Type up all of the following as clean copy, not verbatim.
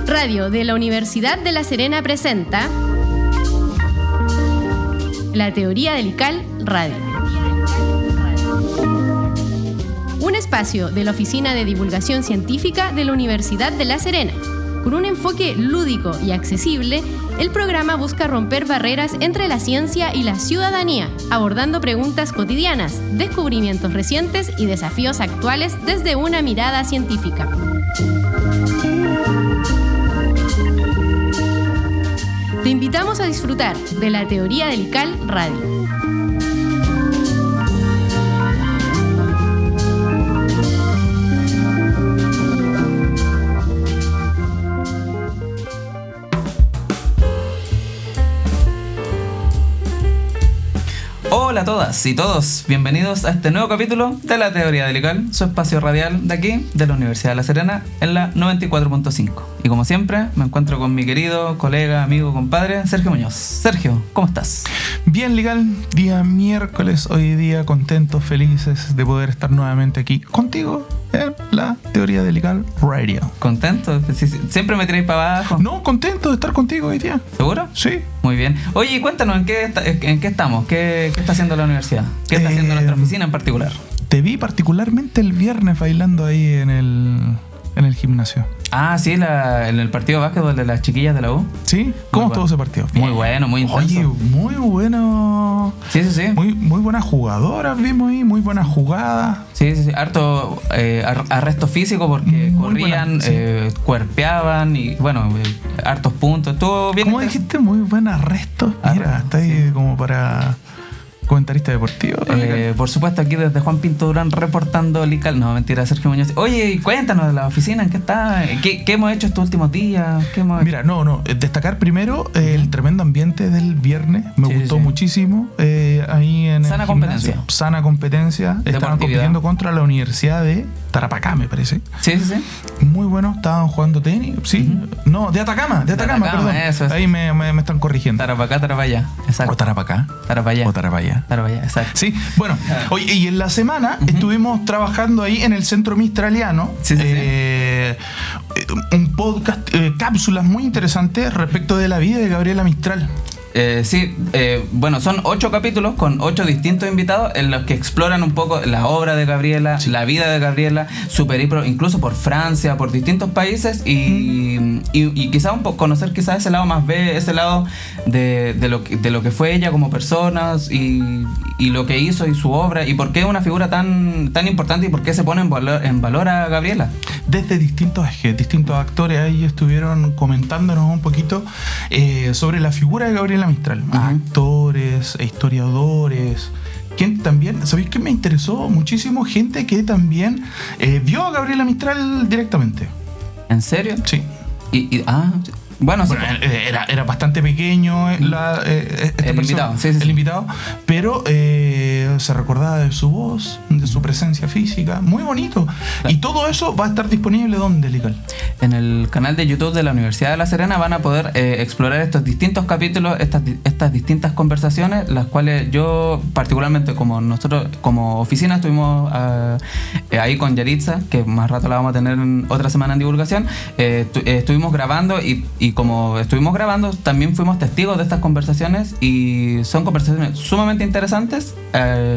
Radio de la Universidad de La Serena presenta La Teoría del ICAL Radio. Un espacio de la Oficina de Divulgación Científica de la Universidad de La Serena. Con un enfoque lúdico y accesible, el programa busca romper barreras entre la ciencia y la ciudadanía, abordando preguntas cotidianas, descubrimientos recientes y desafíos actuales desde una mirada científica. Te invitamos a disfrutar de la Teoría del ICAL Radio. Hola a todas y todos, bienvenidos a este nuevo capítulo de la Teoría del ICAL, su espacio radial de aquí, de la Universidad de La Serena, en la 94.5. Y como siempre, me encuentro con mi querido colega, amigo, compadre, Sergio Muñoz. Sergio, ¿cómo estás? Bien, Lical, día miércoles, hoy día contentos, felices de poder estar nuevamente aquí contigo en la Teoría del ICAL Radio. ¿Contento? ¿Siempre me tiráis para abajo? No, contento de estar contigo hoy día. ¿Seguro? Sí. Muy bien. Oye, cuéntanos, ¿en qué estamos? ¿Qué está haciendo la universidad? ¿Qué está haciendo nuestra oficina en particular? Te vi particularmente el viernes bailando ahí en el gimnasio. Ah, sí, en el partido de básquetbol de las chiquillas de la U. ¿Sí? ¿Cómo estuvo ese partido? Muy bueno, muy intenso. Oye, muy bueno. Sí. Muy buenas jugadoras vimos ahí, muy buenas jugadas. Sí. Harto arresto físico porque muy corrían, cuerpeaban y bueno, hartos puntos. Estuvo bien. ¿Cómo dijiste? Muy buen arresto. Mira, está ahí como para comentarista deportivo. Por supuesto, aquí desde Juan Pinto Durán reportando LICAL. No, mentira, Sergio Muñoz. Oye, cuéntanos de la oficina, ¿en qué está? ¿Qué hemos hecho estos últimos días? Mira, destacar primero el tremendo ambiente del viernes. Me gustó muchísimo. Ahí en Sana el competencia. Gimnasio. Sana competencia. Estaban compitiendo contra la Universidad de Tarapacá, me parece. Sí. Muy bueno, estaban jugando tenis. Sí. Uh-huh. No, de Atacama, perdón. Eso es. Ahí me están corrigiendo. Tarapacá, Tarapaya. Exacto. O Tarapacá. Tarapaya. O Tarapaya. Tarapaya, exacto. Sí, bueno, oye, y en la semana estuvimos trabajando ahí en el Centro Mistraliano. Sí. Un podcast, cápsulas muy interesantes respecto de la vida de Gabriela Mistral. Bueno, son 8 capítulos con 8 distintos invitados en los que exploran un poco la obra de Gabriela, la vida de Gabriela, su periplo incluso por Francia, por distintos países y quizás un poco conocer quizás ese lado más ese lado de lo que fue ella como persona y lo que hizo y su obra y por qué es una figura tan importante y por qué se pone en valor a Gabriela. Desde distintos actores ahí estuvieron comentándonos un poquito sobre la figura de Gabriela Mistral. Uh-huh. Actores, historiadores. Quien también, ¿sabéis qué me interesó muchísimo? Gente que también vio a Gabriela Mistral directamente. ¿En serio? Sí. Bueno, era bastante pequeño el invitado, pero se recordaba de su voz, de su presencia física, muy bonito. Y todo eso va a estar disponible ¿dónde, Lical? En el canal de YouTube de la Universidad de La Serena van a poder explorar estos distintos capítulos, estas distintas conversaciones, las cuales yo particularmente nosotros como oficina estuvimos ahí con Yaritza, que más rato la vamos a tener en otra semana en divulgación, estuvimos grabando y como estuvimos grabando, también fuimos testigos de estas conversaciones y son conversaciones sumamente interesantes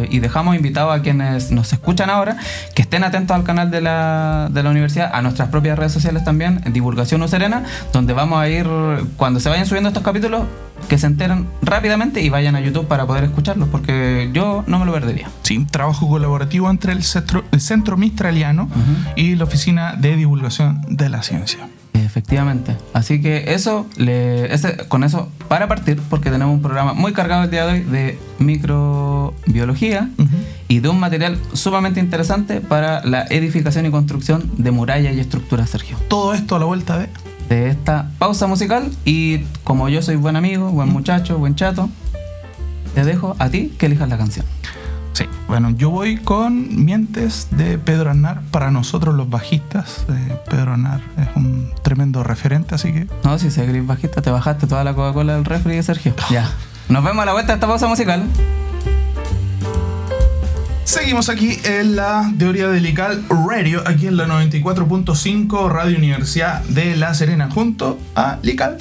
y dejamos invitados a quienes nos escuchan ahora que estén atentos al canal de la universidad, a nuestras propias redes sociales también, en Divulgación U Serena, donde vamos a ir, cuando se vayan subiendo estos capítulos, que se enteren rápidamente y vayan a YouTube para poder escucharlos, porque yo no me lo perdería. Sí, trabajo colaborativo entre el Centro Mistraliano y la Oficina de Divulgación de la Ciencia. Efectivamente. Así que con eso para partir, porque tenemos un programa muy cargado el día de hoy de microbiología y de un material sumamente interesante para la edificación y construcción de murallas y estructuras, Sergio. Todo esto a la vuelta de esta pausa musical y como yo soy buen amigo, buen muchacho, buen chato, te dejo a ti que elijas la canción. Sí, bueno, yo voy con Mientes de Pedro Aznar. Para nosotros los bajistas, Pedro Aznar es un tremendo referente, así que... No, si se gris bajista, te bajaste toda la Coca-Cola del refri, Sergio. Ya. Nos vemos a la vuelta de esta pausa musical. Seguimos aquí en la teoría de LICAL Radio, aquí en la 94.5 Radio Universidad de La Serena, junto a LICAL.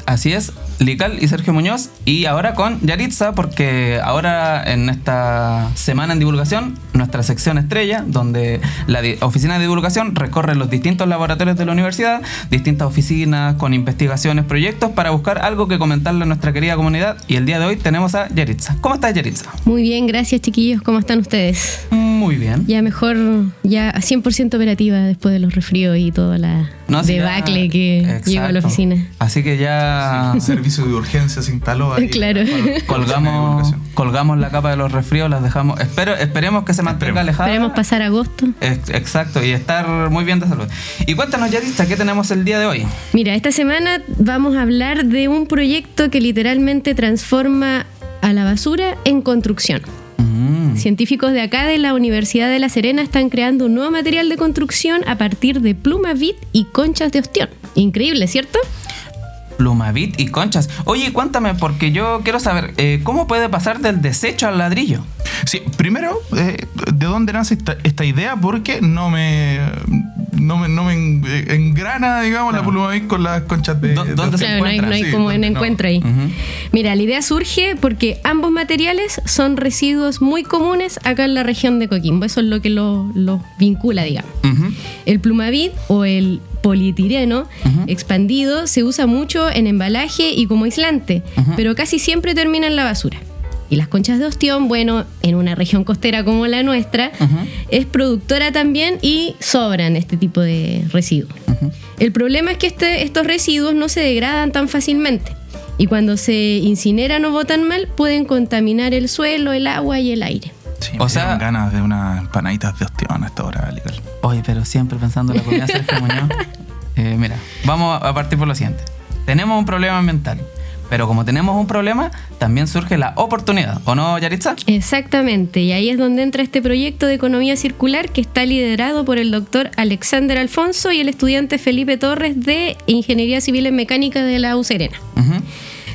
Así es, LICAL y Sergio Muñoz, y ahora con Yaritza, porque ahora en esta semana en divulgación, nuestra sección estrella, donde la oficina de divulgación recorre los distintos laboratorios de la universidad, distintas oficinas con investigaciones, proyectos, para buscar algo que comentarle a nuestra querida comunidad, y el día de hoy tenemos a Yaritza. ¿Cómo estás, Yaritza? Muy bien, gracias, chiquillos. ¿Cómo están ustedes? Muy bien. Ya mejor, ya 100% operativa después de los resfríos y toda la debacle que exacto. llegó a la oficina. Así que ya... Sí, servicio de urgencia se instaló ahí. Claro. Colgamos la capa de los resfríos, las dejamos... Esperemos que se mantenga alejada. Esperemos pasar agosto. Exacto, y estar muy bien de salud. Y cuéntanos, Yaritza, ¿qué tenemos el día de hoy? Mira, esta semana vamos a hablar de un proyecto que literalmente transforma a la basura en construcción. Científicos de acá de la Universidad de La Serena están creando un nuevo material de construcción a partir de plumavit y conchas de ostión. Increíble, ¿cierto? Plumavit y conchas. Oye, cuéntame, porque yo quiero saber, ¿cómo puede pasar del desecho al ladrillo? Sí, primero, ¿de dónde nace esta idea? Porque no me engrana, digamos, claro, la plumavit con las conchas de... ¿Dónde se encuentra? No hay como un encuentro ahí. Uh-huh. Mira, la idea surge porque ambos materiales son residuos muy comunes acá en la región de Coquimbo. Eso es lo que los vincula, digamos. Uh-huh. El plumavit o el polietileno expandido se usa mucho en embalaje y como aislante, pero casi siempre termina en la basura. Y las conchas de ostión, bueno, en una región costera como la nuestra, es productora también y sobran este tipo de residuos. El problema es que estos residuos no se degradan tan fácilmente. Y cuando se incineran o botan mal, pueden contaminar el suelo, el agua y el aire. Sí, o sea, ganas de unas empanaditas de ostión a esta hora, Lical. Oye, pero siempre pensando en la comida Sergio Muñoz. Mira, vamos a partir por lo siguiente. Tenemos un problema ambiental, pero como tenemos un problema, también surge la oportunidad, ¿o no, Yaritza? Exactamente, y ahí es donde entra este proyecto de economía circular que está liderado por el doctor Alexander Alfonso y el estudiante Felipe Torres de Ingeniería Civil en Mecánica de la U Serena.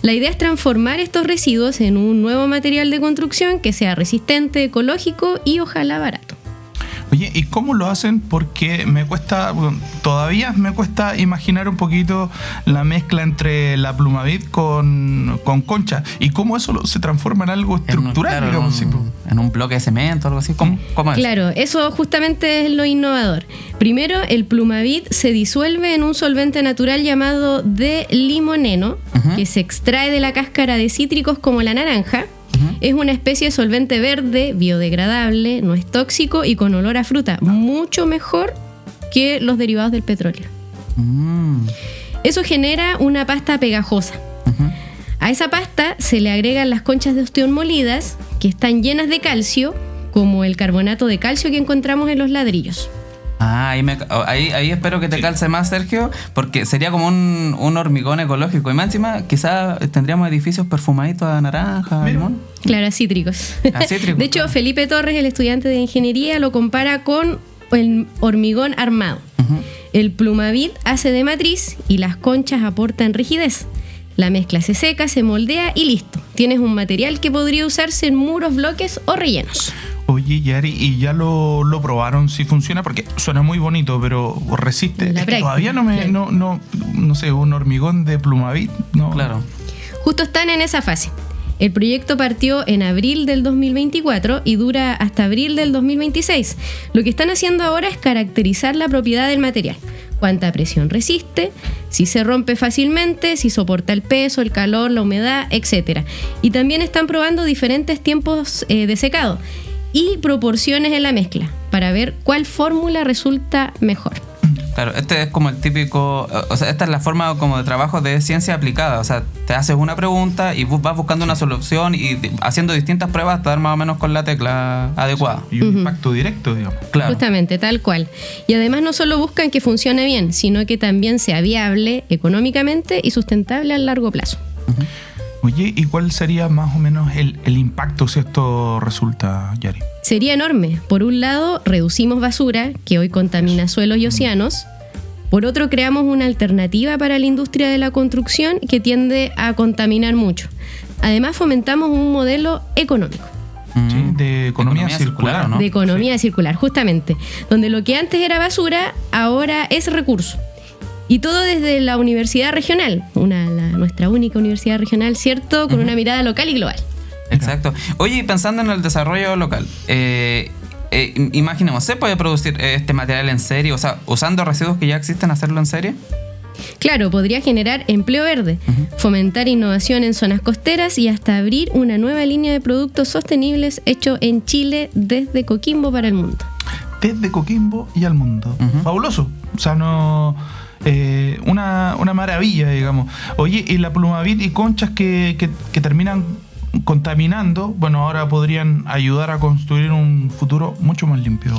La idea es transformar estos residuos en un nuevo material de construcción que sea resistente, ecológico y ojalá barato. Oye, ¿y cómo lo hacen? Porque todavía me cuesta imaginar un poquito la mezcla entre la plumavit con concha. ¿Y cómo eso se transforma en algo estructural, digamos? En un bloque de cemento, algo así. ¿Cómo es? Claro, eso justamente es lo innovador. Primero, el plumavit se disuelve en un solvente natural llamado D-limoneno, que se extrae de la cáscara de cítricos como la naranja. Es una especie de solvente verde, biodegradable, no es tóxico y con olor a fruta, mucho mejor que los derivados del petróleo. Eso genera una pasta pegajosa. A esa pasta se le agregan las conchas de ostión molidas, que están llenas de calcio, como el carbonato de calcio que encontramos en los ladrillos. Ahí espero que te calce más, Sergio, porque sería como un hormigón ecológico. Y más encima, quizás tendríamos edificios perfumaditos a naranja, limón. Claro, a cítricos. De hecho, claro. Felipe Torres, el estudiante de ingeniería, lo compara con el hormigón armado. El plumavit hace de matriz y las conchas aportan rigidez. La mezcla se seca, se moldea y listo. Tienes un material que podría usarse en muros, bloques o rellenos. Oye, Yari, ¿y ya lo probaron si funciona? Porque suena muy bonito, pero resiste. Es que todavía no sé, un hormigón de plumavit, no. Claro. Justo están en esa fase. El proyecto partió en abril del 2024 y dura hasta abril del 2026. Lo que están haciendo ahora es caracterizar la propiedad del material. Cuánta presión resiste, si se rompe fácilmente, si soporta el peso, el calor, la humedad, etc. Y también están probando diferentes tiempos de secado y proporciones en la mezcla para ver cuál fórmula resulta mejor. Claro, este es como el típico, o sea, esta es la forma como de trabajo de ciencia aplicada, o sea, te haces una pregunta y vas buscando una solución y haciendo distintas pruebas hasta dar más o menos con la tecla adecuada. Y un impacto directo, digamos. Claro. Justamente, tal cual. Y además no solo buscan que funcione bien, sino que también sea viable económicamente y sustentable a largo plazo. Oye, ¿y cuál sería más o menos el impacto si esto resulta, Yari? Sería enorme. Por un lado, reducimos basura, que hoy contamina suelos y océanos. Por otro, creamos una alternativa para la industria de la construcción que tiende a contaminar mucho. Además, fomentamos un modelo económico. Sí, de economía circular, ¿no? De economía circular, justamente. Donde lo que antes era basura, ahora es recurso. Y todo desde la universidad regional, nuestra única universidad regional, ¿cierto? Con una mirada local y global. Exacto. Oye, y pensando en el desarrollo local, imaginemos, ¿se puede producir este material en serie? O sea, usando residuos que ya existen, ¿hacerlo en serie? Claro, podría generar empleo verde, fomentar innovación en zonas costeras y hasta abrir una nueva línea de productos sostenibles hecho en Chile desde Coquimbo para el mundo. Desde Coquimbo y al mundo. Fabuloso. O sea, no... una maravilla, digamos. Oye, y la Plumavit y conchas que terminan contaminando, bueno, ahora podrían ayudar a construir un futuro mucho más limpio.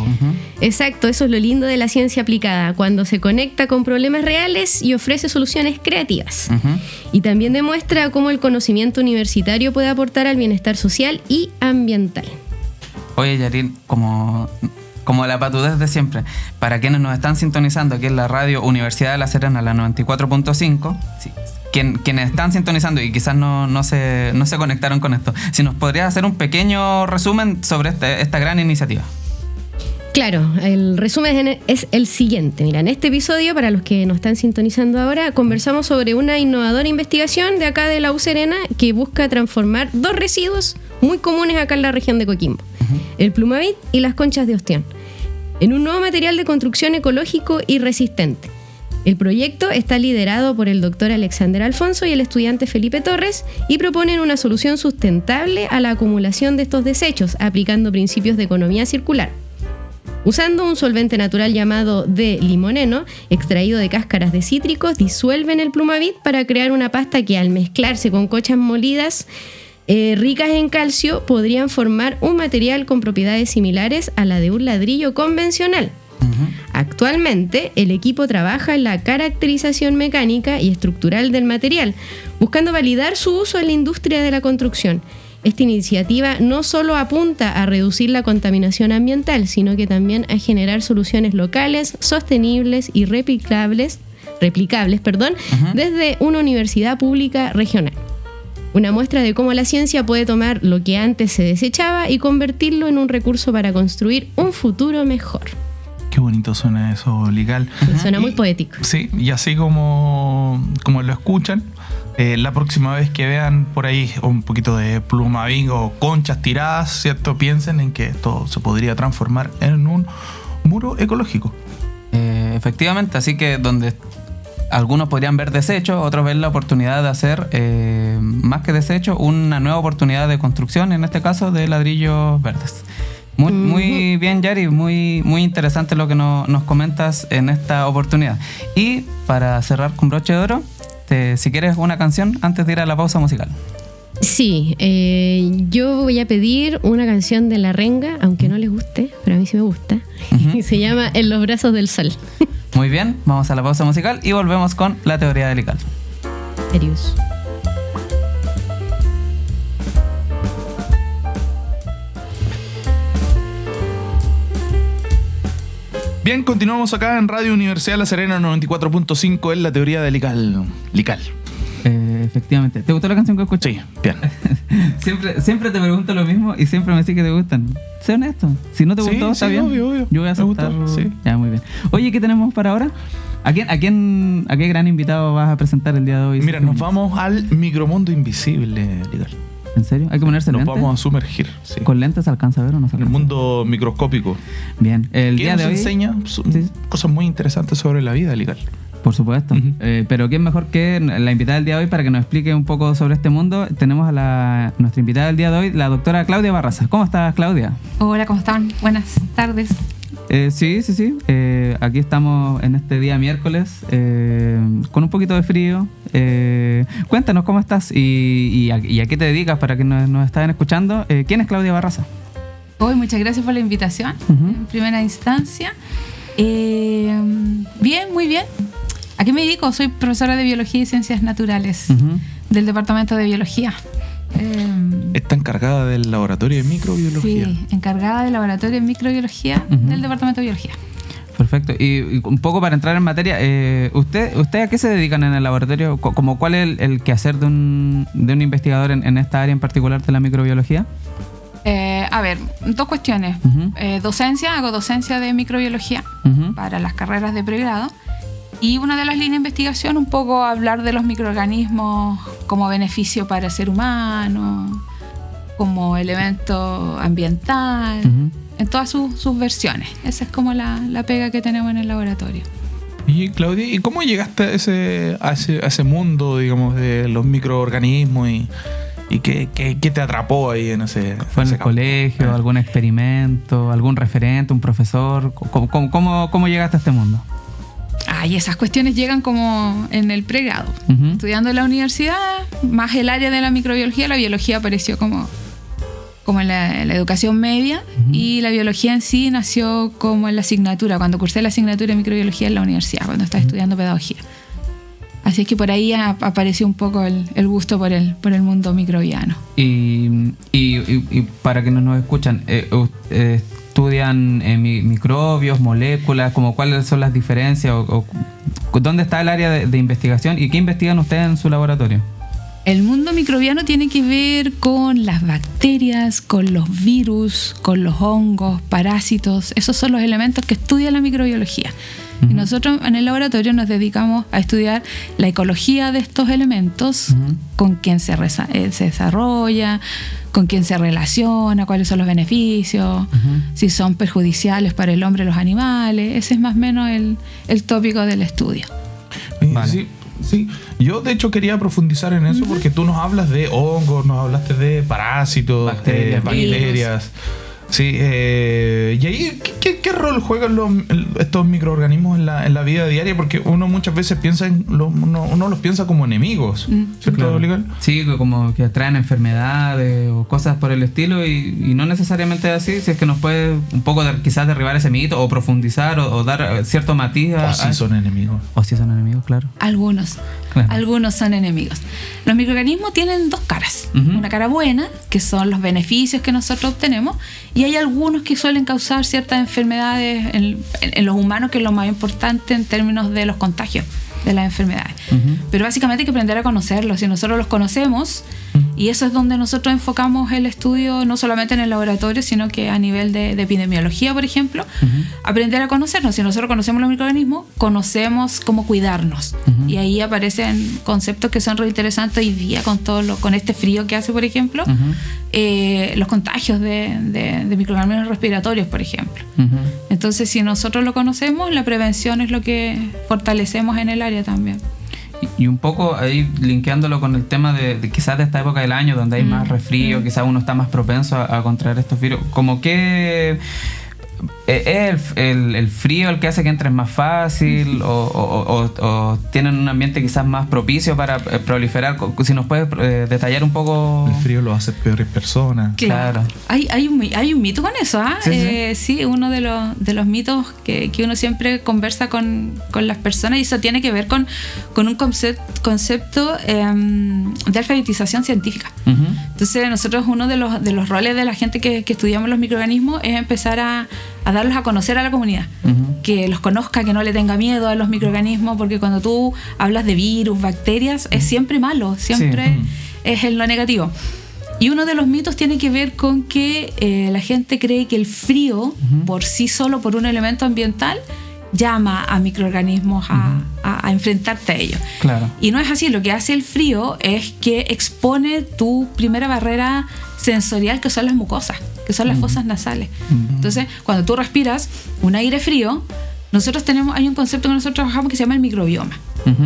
Exacto, eso es lo lindo de la ciencia aplicada, cuando se conecta con problemas reales y ofrece soluciones creativas. Y también demuestra cómo el conocimiento universitario puede aportar al bienestar social y ambiental. Oye, Yarin, como la patudez de siempre, para quienes nos están sintonizando aquí en la radio Universidad de La Serena, la 94.5, sí, quienes están sintonizando y quizás no se conectaron con esto, si nos podrías hacer un pequeño resumen sobre esta gran iniciativa. Claro, el resumen es el siguiente. Mira, en este episodio, para los que nos están sintonizando ahora, conversamos sobre una innovadora investigación de acá de la U Serena que busca transformar dos residuos muy comunes acá en la región de Coquimbo, el Plumavit y las conchas de ostión, en un nuevo material de construcción ecológico y resistente. El proyecto está liderado por el doctor Alexander Alfonso y el estudiante Felipe Torres y proponen una solución sustentable a la acumulación de estos desechos, aplicando principios de economía circular. Usando un solvente natural llamado D-limoneno, extraído de cáscaras de cítricos, disuelven el Plumavit para crear una pasta que, al mezclarse con conchas molidas ricas en calcio, podrían formar un material con propiedades similares a la de un ladrillo convencional. Actualmente, el equipo trabaja en la caracterización mecánica y estructural del material, buscando validar su uso en la industria de la construcción. Esta iniciativa no solo apunta a reducir la contaminación ambiental, sino que también a generar soluciones locales, sostenibles y replicables, desde una universidad pública regional. Una muestra de cómo la ciencia puede tomar lo que antes se desechaba y convertirlo en un recurso para construir un futuro mejor. Qué bonito suena eso, Lical. Suena muy poético. Sí, y así como lo escuchan, la próxima vez que vean por ahí un poquito de Plumavit o conchas tiradas, ¿cierto? Piensen en que esto se podría transformar en un muro ecológico. Efectivamente, así que donde algunos podrían ver desecho, otros ven la oportunidad de hacer, más que desecho, una nueva oportunidad de construcción, en este caso de ladrillos verdes. Muy bien, Yari, muy interesante lo que nos comentas en esta oportunidad. Y para cerrar con broche de oro, si quieres una canción antes de ir a la pausa musical. Sí, yo voy a pedir una canción de La Renga, aunque no les guste, pero a mí sí me gusta. Y se llama En los brazos del sol. Muy bien, vamos a la pausa musical y volvemos con la teoría de Lical. Adiós. Bien, continuamos acá en Radio Universidad de La Serena 94.5 en la teoría de Lical. Efectivamente. ¿Te gustó la canción que escuché? Sí, bien. siempre te pregunto lo mismo y siempre me decís que te gustan. Sé honesto. Si no te gustó, está bien. Obvio. Yo voy a aceptar. Sí. Ya, muy bien. Oye, ¿qué tenemos para ahora? ¿A qué gran invitado vas a presentar el día de hoy? Mira, nos vamos al micromundo invisible, Lical. ¿En serio? ¿Hay que ponerse lentes? Nos vamos a sumergir. Sí. ¿Con lentes se alcanza a ver o no se alcanza? El mundo microscópico. Bien. El día de nos hoy enseña cosas muy interesantes sobre la vida, Lical. Por supuesto. Pero ¿quién mejor que la invitada del día de hoy para que nos explique un poco sobre este mundo? Tenemos a nuestra invitada del día de hoy, la doctora Claudia Barraza. ¿Cómo estás, Claudia? Hola, ¿cómo están? Buenas tardes. Sí. Aquí estamos en este día miércoles con un poquito de frío. Cuéntanos cómo estás y a qué te dedicas para que nos estén escuchando. ¿Quién es Claudia Barraza? Hoy, muchas gracias por la invitación en primera instancia. Bien, muy bien. ¿A qué me dedico? Soy profesora de Biología y Ciencias Naturales del Departamento de Biología. Está encargada del laboratorio de microbiología. Sí, encargada del laboratorio de microbiología del Departamento de Biología. Perfecto. Y un poco para entrar en materia, ¿usted a qué se dedican en el laboratorio? Como ¿cuál es el quehacer de un investigador en esta área en particular de la microbiología? A ver, dos cuestiones. Docencia, hago docencia de microbiología para las carreras de pregrado. Y una de las líneas de investigación, un poco hablar de los microorganismos como beneficio para el ser humano, como elemento ambiental, en todas sus versiones. Esa es como la pega que tenemos en el laboratorio. Y Claudia, ¿y cómo llegaste a ese mundo, digamos, de los microorganismos y qué te atrapó ahí en ese ¿Fue en el colegio, algún experimento, algún referente, un profesor? ¿Cómo llegaste a este mundo? Y esas cuestiones llegan como en el pregrado. Estudiando en la universidad, más el área de la microbiología, la biología apareció como en la educación media, y la biología en sí nació como en la asignatura, cuando cursé la asignatura de microbiología en la universidad, cuando estaba estudiando pedagogía. Así es que por ahí apareció un poco el gusto por el mundo microbiano. Y para quienes nos escuchan, ¿estudian microbios, moléculas? ¿Cuáles son las diferencias? O ¿dónde está el área de investigación? ¿Y qué investigan ustedes en su laboratorio? El mundo microbiano tiene que ver con las bacterias, con los virus, con los hongos, parásitos. Esos son los elementos que estudia la microbiología. Y nosotros en el laboratorio nos dedicamos a estudiar la ecología de estos elementos, con quién se desarrolla, con quién se relaciona, cuáles son los beneficios, si son perjudiciales para el hombre y los animales. Ese es más o menos el tópico del estudio. Vale. Sí, yo de hecho quería profundizar en eso porque tú nos hablas de hongos, nos hablaste de parásitos, bacterias. Sí, y ahí, ¿qué rol juegan estos microorganismos en la vida diaria? Porque uno muchas veces piensa uno los piensa como enemigos, ¿cierto, Legal? Sí, como que traen enfermedades o cosas por el estilo, y no necesariamente es así. Si es que nos puede un poco quizás derribar ese mito o profundizar o dar cierto matiz o si son enemigos. O si son enemigos, claro. Algunos son enemigos. Los microorganismos tienen dos caras. Una cara buena, que son los beneficios que nosotros obtenemos, y hay algunos que suelen causar ciertas enfermedades en los humanos, que es lo más importante en términos de los contagios de las enfermedades. Pero básicamente hay que aprender a conocerlos. Si nosotros los conocemos, y eso es donde nosotros enfocamos el estudio, no solamente en el laboratorio, sino que a nivel de epidemiología, por ejemplo, aprender a conocernos. Si nosotros conocemos los microorganismos, conocemos cómo cuidarnos. Y ahí aparecen conceptos que son re interesantes hoy día con este frío que hace, por ejemplo, los contagios de microorganismos respiratorios, por ejemplo. Entonces, si nosotros lo conocemos, la prevención es lo que fortalecemos en el área también. Y un poco ahí linkeándolo con el tema de quizás de esta época del año donde hay más resfrío, quizás uno está más propenso a contraer estos virus. Como que ¿es el frío el que hace que entres más fácil o tienen un ambiente quizás más propicio para proliferar? Si nos puedes detallar un poco. El frío lo hace peores personas. Claro. Hay un mito con eso, Sí, uno de los mitos que uno siempre conversa con las personas, y eso tiene que ver con un concepto de alfabetización científica. Entonces nosotros, uno de los roles de la gente que estudiamos los microorganismos es empezar a darlos a conocer a la comunidad, que los conozca, que no le tenga miedo a los microorganismos, porque cuando tú hablas de virus, bacterias, es siempre malo, siempre es lo negativo. Y uno de los mitos tiene que ver con que la gente cree que el frío, por sí solo, por un elemento ambiental, llama a microorganismos a enfrentarte a ellos. Claro. Y no es así. Lo que hace el frío es que expone tu primera barrera sensorial, que son las mucosas, que son las fosas nasales. Entonces, cuando tú respiras un aire frío, hay un concepto que nosotros trabajamos que se llama el microbioma.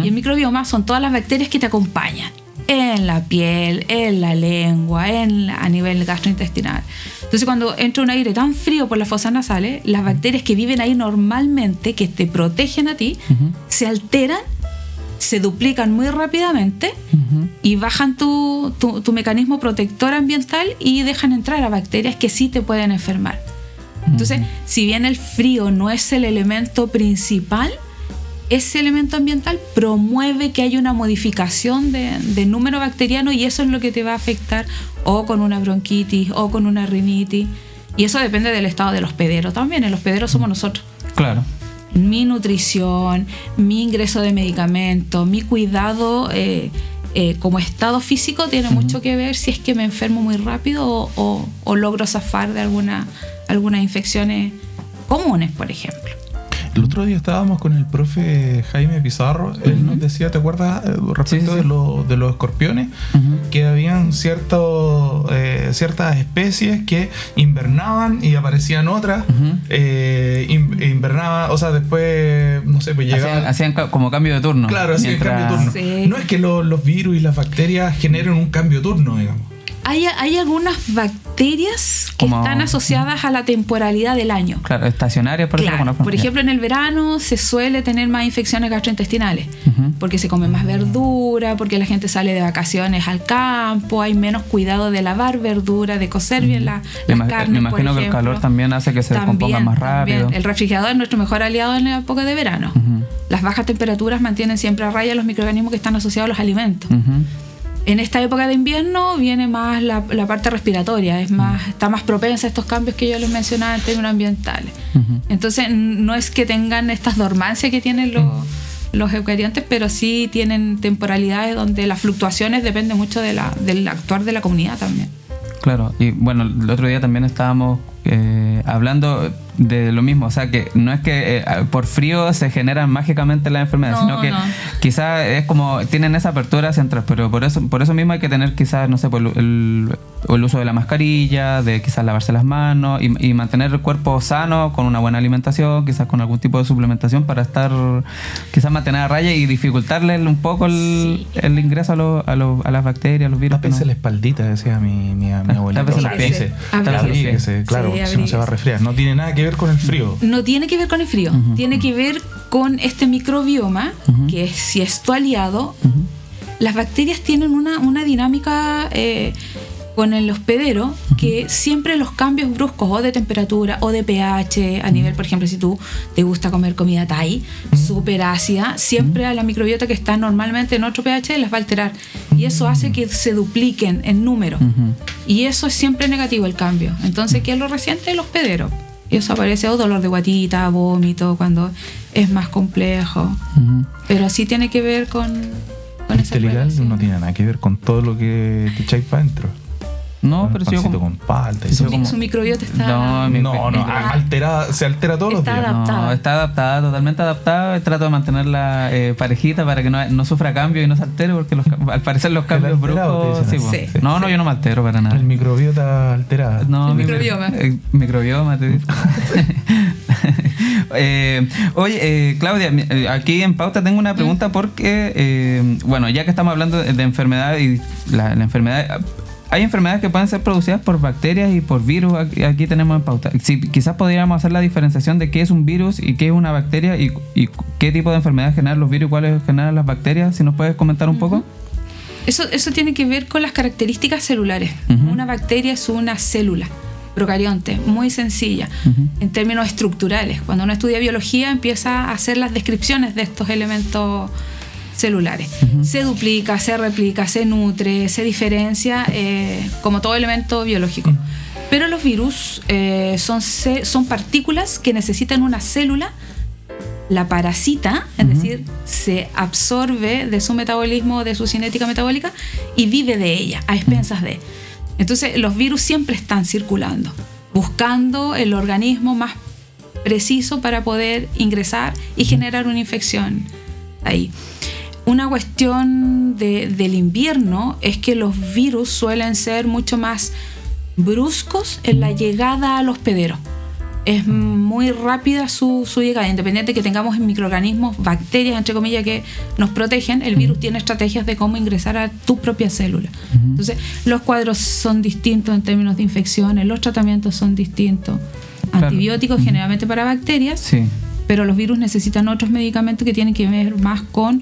Y el microbioma son todas las bacterias que te acompañan en la piel, en la lengua, a nivel gastrointestinal. Entonces, cuando entra un aire tan frío por las fosas nasales, las bacterias que viven ahí normalmente, que te protegen a ti, se alteran, se duplican muy rápidamente y bajan tu mecanismo protector ambiental y dejan entrar a bacterias que sí te pueden enfermar. Entonces, si bien el frío no es el elemento principal, ese elemento ambiental promueve que haya una modificación de número bacteriano, y eso es lo que te va a afectar o con una bronquitis o con una rinitis. Y eso depende del estado del hospedero también. El hospedero somos nosotros. Claro. mi nutrición, mi ingreso de medicamentos, mi cuidado como estado físico tiene mucho que ver si es que me enfermo muy rápido o logro zafar de algunas infecciones comunes, por ejemplo. El otro día estábamos con el profe Jaime Pizarro. Él nos decía, ¿te acuerdas? Respecto Sí. de los escorpiones, que habían ciertas especies que invernaban y aparecían otras. Invernaban, o sea, después, no sé, pues llegaban. Hacían como cambio de turno. Claro, hacían cambio de turno. Sí. No es que los virus y las bacterias generen un cambio de turno, digamos. Hay algunas bacterias que Como- están asociadas a la temporalidad del año. Claro, estacionarias, por Claro, ejemplo. por ejemplo, en el verano se suele tener más infecciones gastrointestinales, porque se come más verdura, porque la gente sale de vacaciones al campo, hay menos cuidado de lavar verdura, de cocer bien las carnes. Me imagino por que el ejemplo. calor también hace que se descompongan más rápido. También. El refrigerador es nuestro mejor aliado en la época de verano. Las bajas temperaturas mantienen siempre a raya los microorganismos que están asociados a los alimentos. En esta época de invierno viene más la parte respiratoria, está más propensa a estos cambios que yo les mencionaba en términos ambientales. Entonces, no es que tengan estas dormancias que tienen los eucariontes, pero sí tienen temporalidades donde las fluctuaciones dependen mucho del actuar de la comunidad también. Claro, y bueno, el otro día también estábamos hablando de lo mismo, o sea que no es que por frío se generan mágicamente las enfermedades, No, sino que no. quizás es como tienen esa apertura hacia atrás, pero por eso mismo hay que tener quizás, no sé, pues, el uso de la mascarilla, de quizás lavarse las manos y mantener el cuerpo sano con una buena alimentación, quizás con algún tipo de suplementación para estar, quizás mantener a raya y dificultarle un poco el ingreso a las bacterias, a los virus. Tápese la espaldita, decía mi abuelita. tápese la Tápese. Abríguese. Claro, Sí, si no se va a resfriar. No tiene nada que ver con el frío. No tiene que ver con el frío, tiene que ver con este microbioma, que si es tu aliado. Las bacterias tienen una dinámica con el hospedero que siempre los cambios bruscos o de temperatura o de pH a nivel, por ejemplo, si tú te gusta comer comida Thai súper ácida, siempre a la microbiota que está normalmente en otro pH las va a alterar y eso hace que se dupliquen en número y eso es siempre negativo el cambio. Entonces, ¿qué es lo reciente? El hospedero. Y eso aparece o dolor de guatita, vómito, cuando es más complejo. Pero sí tiene que ver con esa Legal relación. no tiene nada que ver con todo lo que te echáis para adentro. No, Con pero el si yo pancito como... con palta y Sí, todo. como- Su microbiota está... No, alterada, se altera todos los Está días. adaptada. No, está adaptada, totalmente adaptada. Trato de mantenerla parejita para que no sufra cambio y no se altere, porque al parecer los cambios alterado, bruscos. te Sí, dicen pues. así. No, yo no me altero para nada. El microbiota alterada. No, El microbioma. Microbioma, te digo. Oye, Claudia, aquí en Pauta tengo una pregunta porque, bueno, ya que estamos hablando de enfermedad y la enfermedad... Hay enfermedades que pueden ser producidas por bacterias y por virus. Aquí tenemos en Pauta. Sí, quizás podríamos hacer la diferenciación de qué es un virus y qué es una bacteria y qué tipo de enfermedades generan los virus y cuáles generan las bacterias. Si nos puedes comentar un poco. Eso tiene que ver con las características celulares. Una bacteria es una célula procarionte, muy sencilla, en términos estructurales. Cuando uno estudia biología empieza a hacer las descripciones de estos elementos celulares. Se duplica, se replica, se nutre, se diferencia como todo elemento biológico. Pero los virus son partículas que necesitan una célula, la parasita, es decir, se absorbe de su metabolismo, de su cinética metabólica y vive de ella, a expensas de. Entonces los virus siempre están circulando, buscando el organismo más preciso para poder ingresar y generar una infección ahí. Una cuestión del invierno es que los virus suelen ser mucho más bruscos en la llegada al hospedero. Es muy rápida su llegada, independiente de que tengamos microorganismos, bacterias, entre comillas, que nos protegen. El virus tiene estrategias de cómo ingresar a tu propia célula. Entonces, los cuadros son distintos en términos de infecciones, los tratamientos son distintos. Claro. Antibióticos generalmente para bacterias, Sí. pero los virus necesitan otros medicamentos que tienen que ver más con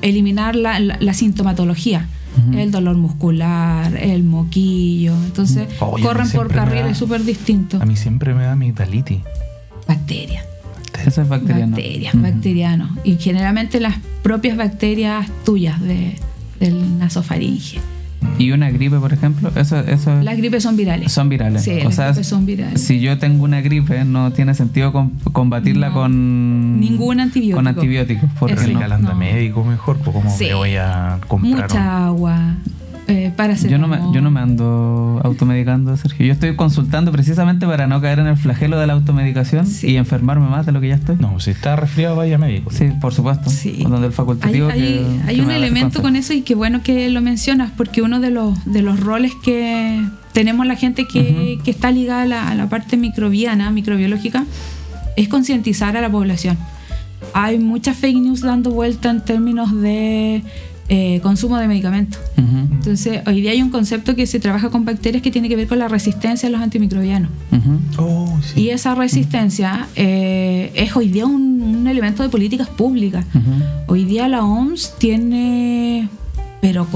eliminar la sintomatología. El dolor muscular, el moquillo. Entonces, Oye, corren por siempre me carriles da- súper distintos. A mí siempre me da amigdalitis. Bacterias. Eso es bacteriano. Bacterianos. Y generalmente las propias bacterias tuyas del nasofaringe. Y una gripe, por ejemplo, eso Las gripes son virales. son virales. Sí, o las sea, gripes son virales. si yo tengo una gripe, no tiene sentido combatirla No. con Ningún antibiótico. Con antibióticos. Porque Sí. no. Calanda no. médico mejor, pues como Sí. me voy a comprar Mucha agua. Yo no me ando automedicando, Sergio. Yo estoy consultando precisamente para no caer en el flagelo de la automedicación Sí. y enfermarme más de lo que ya estoy. No, si está resfriado, vaya médico. Sí, por supuesto. Sí. Donde el facultativo Hay que un me da elemento consejo. con eso y qué bueno que lo mencionas, porque uno de los roles que tenemos la gente que está ligada a la parte microbiana, microbiológica, es concientizar a la población. Hay muchas fake news dando vuelta en términos de consumo de medicamentos. Ujú, Entonces, hoy día hay un concepto que se trabaja con bacterias que tiene que ver con la resistencia a los antimicrobianos. ujú. Oh, sí. Y esa resistencia es hoy día un elemento de políticas públicas. Ujú. Hoy día la OMS tiene, pero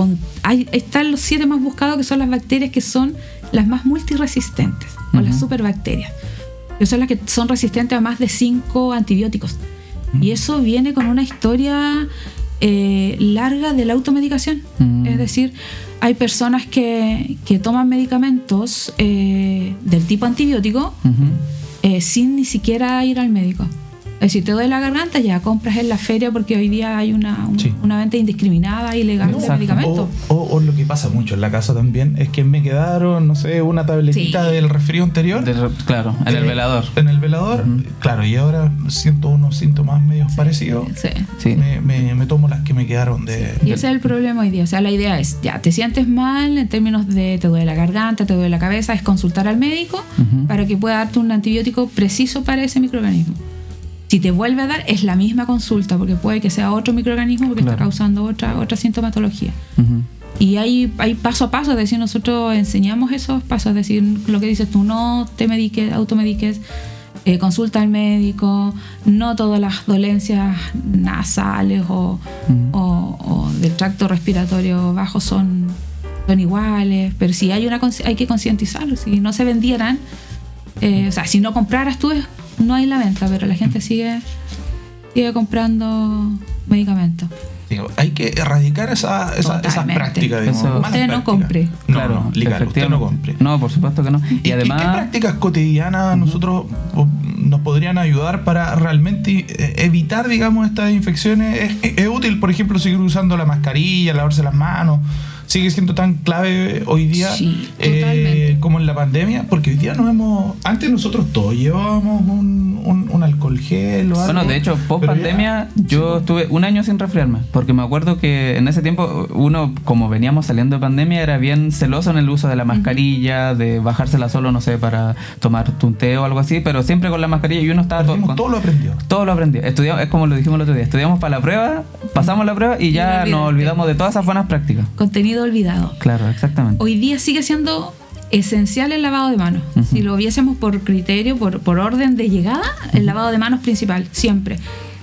ahí están los 7 más buscados, que son las bacterias que son las más multiresistentes, o las superbacterias, que son las que son resistentes a más de 5 antibióticos. Y eso viene con una historia larga de la automedicación. Es decir, hay personas que toman medicamentos del tipo antibiótico Ujú. sin ni siquiera ir al médico. Es decir, te duele la garganta, ya compras en la feria, porque hoy día hay una Sí. venta indiscriminada y ilegal de Exacto. medicamentos. O lo que pasa mucho en la casa también es que me quedaron, no sé, una tabletita Sí. del resfrío anterior. Claro, en el velador. En el velador, claro, y ahora siento unos síntomas medio parecidos. Sí. Sí. Me tomo las que me quedaron de. Y ese es el problema hoy día. O sea, la idea es, ya, te sientes mal en términos de te duele la garganta, te duele la cabeza, es consultar al médico para que pueda darte un antibiótico preciso para ese microorganismo. Si te vuelve a dar, es la misma consulta, porque puede que sea otro microorganismo porque Claro. está causando otra sintomatología. Ujú. Y hay paso a paso, es decir, nosotros enseñamos esos pasos, es decir, lo que dices tú, no te mediques, automediques, consulta al médico, no todas las dolencias nasales o del tracto respiratorio bajo son iguales, pero sí hay que concientizarlo. Si no se vendieran, o sea, si no compraras tú, no hay la venta, pero la gente sigue comprando medicamentos. Digo, hay que erradicar esas Totalmente. prácticas. Digamos, Eso- malas Usted no prácticas. compre. No, no, legal, usted no compre. No, por supuesto que no. Y ¿Y además. qué prácticas cotidianas nosotros nos podrían ayudar para realmente evitar, digamos, estas infecciones? ¿Es útil, por ejemplo, seguir usando la mascarilla, lavarse las manos? ¿Sigue siendo tan clave hoy día Sí, totalmente. como en la pandemia? Porque hoy día antes nosotros todos llevábamos un alcohol gel o algo. Bueno, de hecho, post pandemia yo estuve un año sin resfriarme, porque me acuerdo que en ese tiempo uno, como veníamos saliendo de pandemia, era bien celoso en el uso de la mascarilla, de bajársela solo, no sé, para tomar un té o algo así, pero siempre con la mascarilla, y uno estaba Todo lo aprendió. todo lo aprendió. Estudiamos, es como lo dijimos el otro día, estudiamos para la prueba, pasamos la prueba y ya olvidaste. nos olvidamos de todas esas buenas prácticas. Contenido olvidado. Claro, exactamente. Hoy día sigue siendo esencial el lavado de manos. Si lo viésemos por criterio, por orden de llegada, el lavado de manos principal, siempre.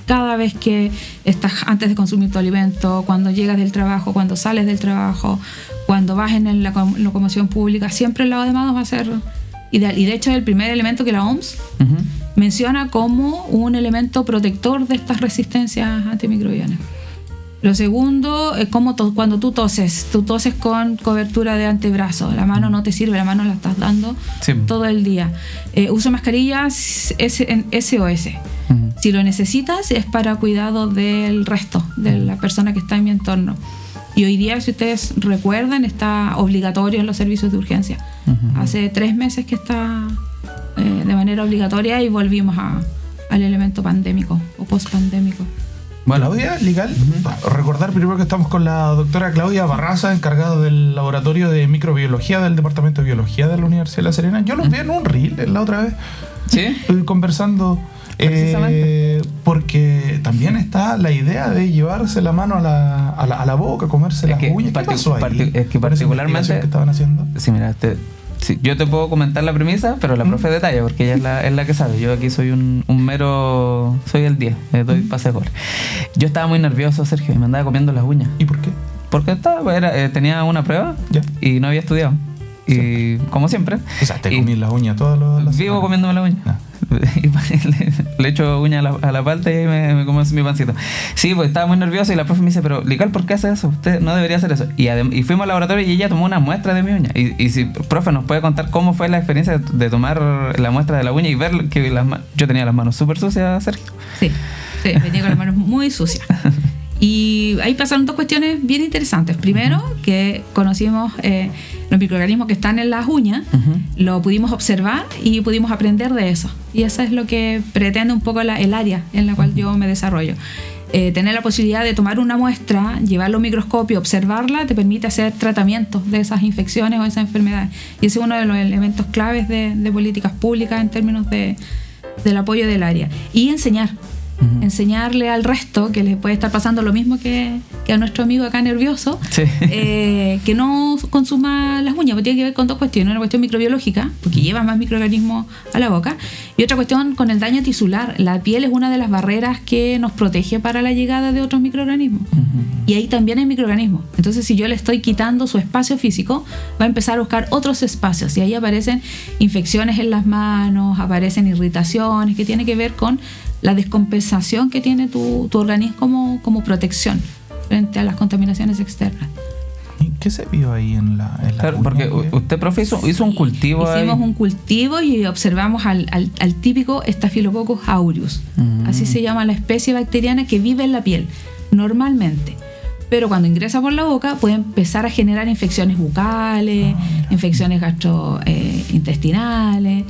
Cada vez que estás antes de consumir tu alimento, cuando llegas del trabajo, cuando sales del trabajo, cuando vas en la locomoción pública, siempre el lavado de manos va a ser ideal. Y de hecho es el primer elemento que la OMS Ujú. menciona como un elemento protector de estas resistencias antimicrobianas. Lo segundo es como cuando tú toses con cobertura de antebrazo, la mano no te sirve, la mano la estás dando Sí. todo el día. Uso mascarillas SOS. Ujú. Si lo necesitas es para cuidado del resto, de la persona que está en mi entorno. Y hoy día, si ustedes recuerdan, está obligatorio en los servicios de urgencia. Hace 3 meses que está de manera obligatoria y volvimos al elemento pandémico o post-pandémico. Bueno, Claudia, legal. Recordar primero que estamos con la doctora Claudia Barraza, encargada del laboratorio de microbiología del Departamento de Biología de la Universidad de La Serena. Yo los vi en un reel la otra vez, ¿sí? conversando, Precisamente. porque también está la idea de llevarse la mano a la boca, comerse Es las que uñas. ¿Qué pasó ahí? es que Con esa particularmente- investigación que estaban haciendo. Sí, mira, sí, yo te puedo comentar la premisa, pero la profe detalla, porque ella es la que sabe. Yo aquí soy un mero... Soy el 10, doy pase de gol. Yo estaba muy nervioso, Sergio, y me andaba comiendo las uñas. ¿Y por qué? Porque tenía una prueba Ya. y no había estudiado. Y como siempre... O sea, te y comí las uñas todas las vivo semanas. comiéndome las uñas. Ah. Le echo uña a la palta y me como mi pancito. Sí, pues estaba muy nervioso y la profe me dice, pero Lical, ¿por qué hace eso? Usted no debería hacer eso. Y fuimos al laboratorio y ella tomó una muestra de mi uña. Y si, profe, nos puede contar cómo fue la experiencia de tomar la muestra de la uña y ver que yo tenía las manos súper sucias, Sergio. Sí, venía con las manos muy sucias. Y ahí pasaron 2 cuestiones bien interesantes. Primero, que conocimos los microorganismos que están en las uñas, lo pudimos observar y pudimos aprender de eso. Y eso es lo que pretende un poco el área en la cual yo me desarrollo. Tener la posibilidad de tomar una muestra, llevarla a un microscopio, observarla, te permite hacer tratamientos de esas infecciones o esas enfermedades. Y ese es uno de los elementos claves de políticas públicas en términos del apoyo del área. Y enseñarle al resto que les puede estar pasando lo mismo que a nuestro amigo acá nervioso, sí. Que no consuma las uñas, porque tiene que ver con 2 cuestiones. Una cuestión microbiológica, porque lleva más microorganismos a la boca, y otra cuestión con el daño tisular. La piel es una de las barreras que nos protege para la llegada de otros microorganismos, y ahí también hay microorganismos. Entonces, si yo le estoy quitando su espacio físico, va a empezar a buscar otros espacios, y ahí aparecen infecciones en las manos, aparecen irritaciones que tienen que ver con la descompensación que tiene tu organismo como protección frente a las contaminaciones externas. ¿Y qué se vio ahí en la claro, porque usted, profe, hizo un cultivo. Hicimos un cultivo y observamos al típico Staphylococcus aureus. Así se llama la especie bacteriana que vive en la piel, normalmente. Pero cuando ingresa por la boca puede empezar a generar infecciones bucales, infecciones gastrointestinales,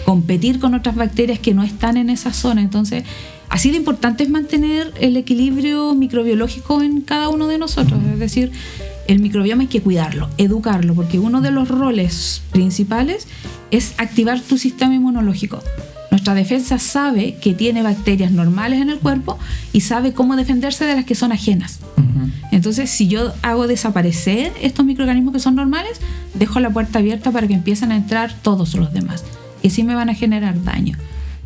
competir con otras bacterias que no están en esa zona. Entonces, así de importante es mantener el equilibrio microbiológico en cada uno de nosotros. Es decir, el microbioma hay que cuidarlo, educarlo, porque uno de los roles principales es activar tu sistema inmunológico. Nuestra defensa sabe que tiene bacterias normales en el cuerpo y sabe cómo defenderse de las que son ajenas. Entonces, si yo hago desaparecer estos microorganismos que son normales, dejo la puerta abierta para que empiecen a entrar todos los demás, que sí me van a generar daño.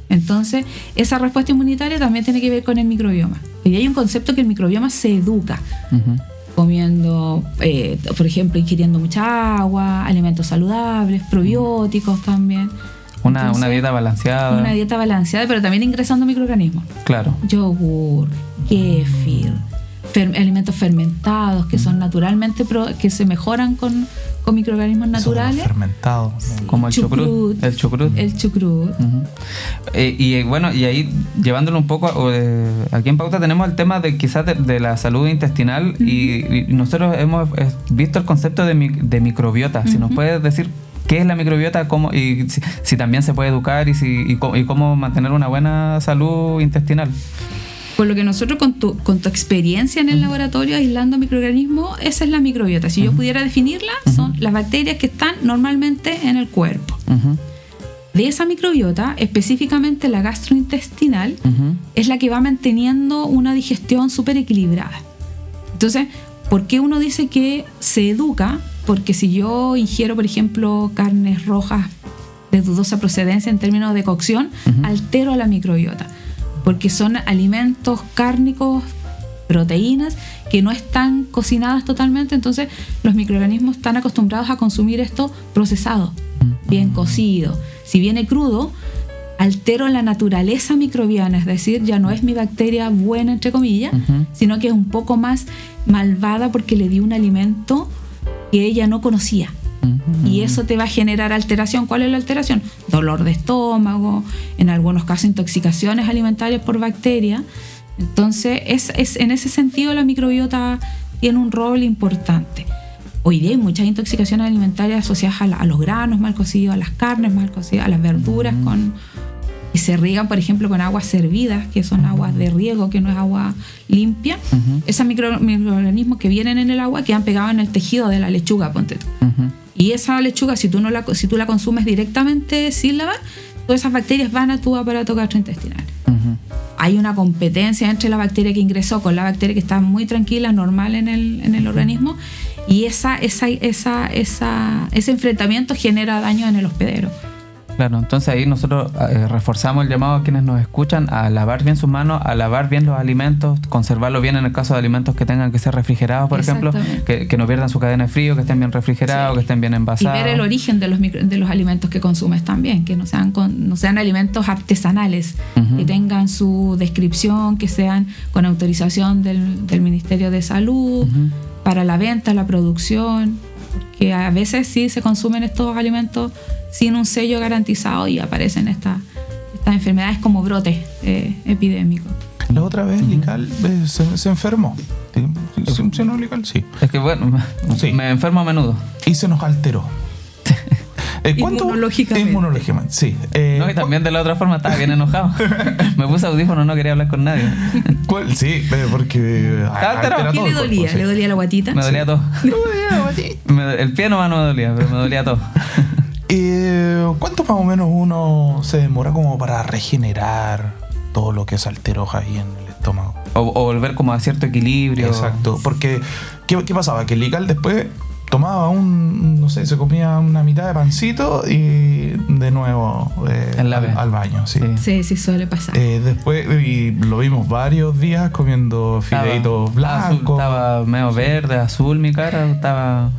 Entonces, esa respuesta inmunitaria también tiene que ver con el microbioma. Y hay un concepto que el microbioma se educa. Comiendo, por ejemplo, ingiriendo mucha agua, alimentos saludables, probióticos también. Una dieta balanceada. Una dieta balanceada, pero también ingresando microorganismos. Claro. Yogur, kéfir, alimentos fermentados que son naturalmente que se mejoran con microorganismos naturales. Fermentados. Sí. Como el chucrut. El chucrut. Y bueno, y ahí llevándolo un poco, aquí en Pauta tenemos el tema de quizás de la salud intestinal y nosotros hemos visto el concepto de microbiota. Si nos puedes decir qué es la microbiota, cómo, y si también se puede educar y cómo mantener una buena salud intestinal. Por lo que nosotros con tu experiencia en el laboratorio aislando microorganismos, esa es la microbiota. Si yo pudiera definirla, son las bacterias que están normalmente en el cuerpo. De esa microbiota, específicamente la gastrointestinal, es la que va manteniendo una digestión súper equilibrada. Entonces, ¿por qué uno dice que se educa? Porque si yo ingiero, por ejemplo, carnes rojas de dudosa procedencia en términos de cocción, altero la microbiota. Porque son alimentos cárnicos, proteínas, que no están cocinadas totalmente, entonces los microorganismos están acostumbrados a consumir esto procesado, bien cocido. Si viene crudo, altero la naturaleza microbiana, es decir, ya no es mi bacteria buena, entre comillas, sino que es un poco más malvada porque le di un alimento que ella no conocía. Y eso te va a generar alteración. ¿Cuál es la alteración? Dolor de estómago, en algunos casos intoxicaciones alimentarias por bacterias. Entonces, es en ese sentido la microbiota tiene un rol importante. Hoy día hay muchas intoxicaciones alimentarias asociadas a los granos mal cocidos, a las carnes mal cocidas, a las verduras que se riegan, por ejemplo, con aguas servidas, que son aguas de riego, que no es agua limpia. Esos microorganismos que vienen en el agua quedan pegados en el tejido de la lechuga, ponte tú. Y esa lechuga, si tú la consumes directamente sin lavar, todas esas bacterias van a tu aparato gastrointestinal. Hay una competencia entre la bacteria que ingresó con la bacteria que está muy tranquila, normal en el organismo, y ese enfrentamiento genera daño en el hospedero. Claro, entonces ahí nosotros reforzamos el llamado a quienes nos escuchan a lavar bien sus manos, a lavar bien los alimentos, conservarlos bien en el caso de alimentos que tengan que ser refrigerados, por ejemplo, que no pierdan su cadena de frío, que estén bien refrigerados, que estén bien envasados. Y ver el origen de los alimentos que consumes también, que no sean alimentos artesanales, que tengan su descripción, que sean con autorización del Ministerio de Salud, para la venta, la producción, porque a veces sí se consumen estos alimentos sin un sello garantizado y aparecen estas enfermedades como brotes epidémicos. La otra vez Lical se enfermó. ¿Sí, no, Lical? Sí. Es que bueno, sí. Me enfermo a menudo. Y se nos alteró. Inmunológicamente. Sí. No, y también de la otra forma estaba bien enojado. Me puse audífono, no quería hablar con nadie. ¿Cuál? Sí, porque ¿Qué le dolía? Sí. ¿Le dolía la guatita? Me dolía todo. El pie nomás no me dolía, pero me dolía todo. ¿Cuánto más o menos uno se demora como para regenerar todo lo que es alteroja ahí en el estómago? O volver como a cierto equilibrio. Exacto, porque ¿qué pasaba? Que el Lical después tomaba no sé, se comía una mitad de pancito y de nuevo al baño. Sí, suele pasar. Después, y lo vimos varios días comiendo fideitos blancos. Estaba medio verde, azul mi cara, estaba...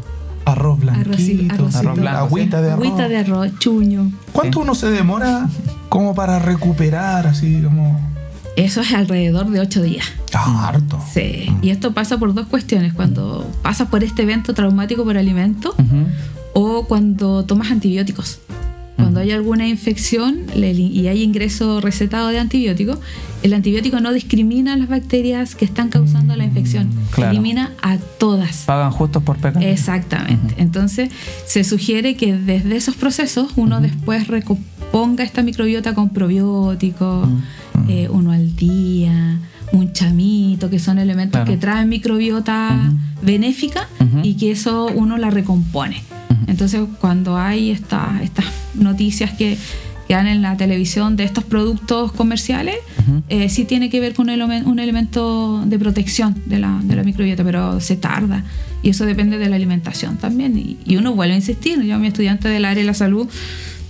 Arroz blanquito, arroz blanco, agüita de arroz. Agüita de arroz, chuño. ¿Cuánto uno se demora como para recuperar así como...? Eso es alrededor de 8 días. Harto. Sí, y esto pasa por dos cuestiones. Cuando pasas por este evento traumático por alimento o cuando tomas antibióticos. Cuando hay alguna infección y hay ingreso recetado de antibiótico, el antibiótico no discrimina las bacterias que están causando la infección. Claro. Elimina a todas. Pagan justos por pecado. Exactamente. Entonces, se sugiere que desde esos procesos uno después recomponga esta microbiota con probióticos, uno al día, un chamito, que son elementos que traen microbiota benéfica y que eso uno la recompone. Entonces, cuando hay estas noticias que dan en la televisión de estos productos comerciales, sí tiene que ver con un elemento de protección de la microbiota, pero se tarda. Y eso depende de la alimentación también. Y uno vuelve a insistir. Yo a mi estudiante del área de la salud,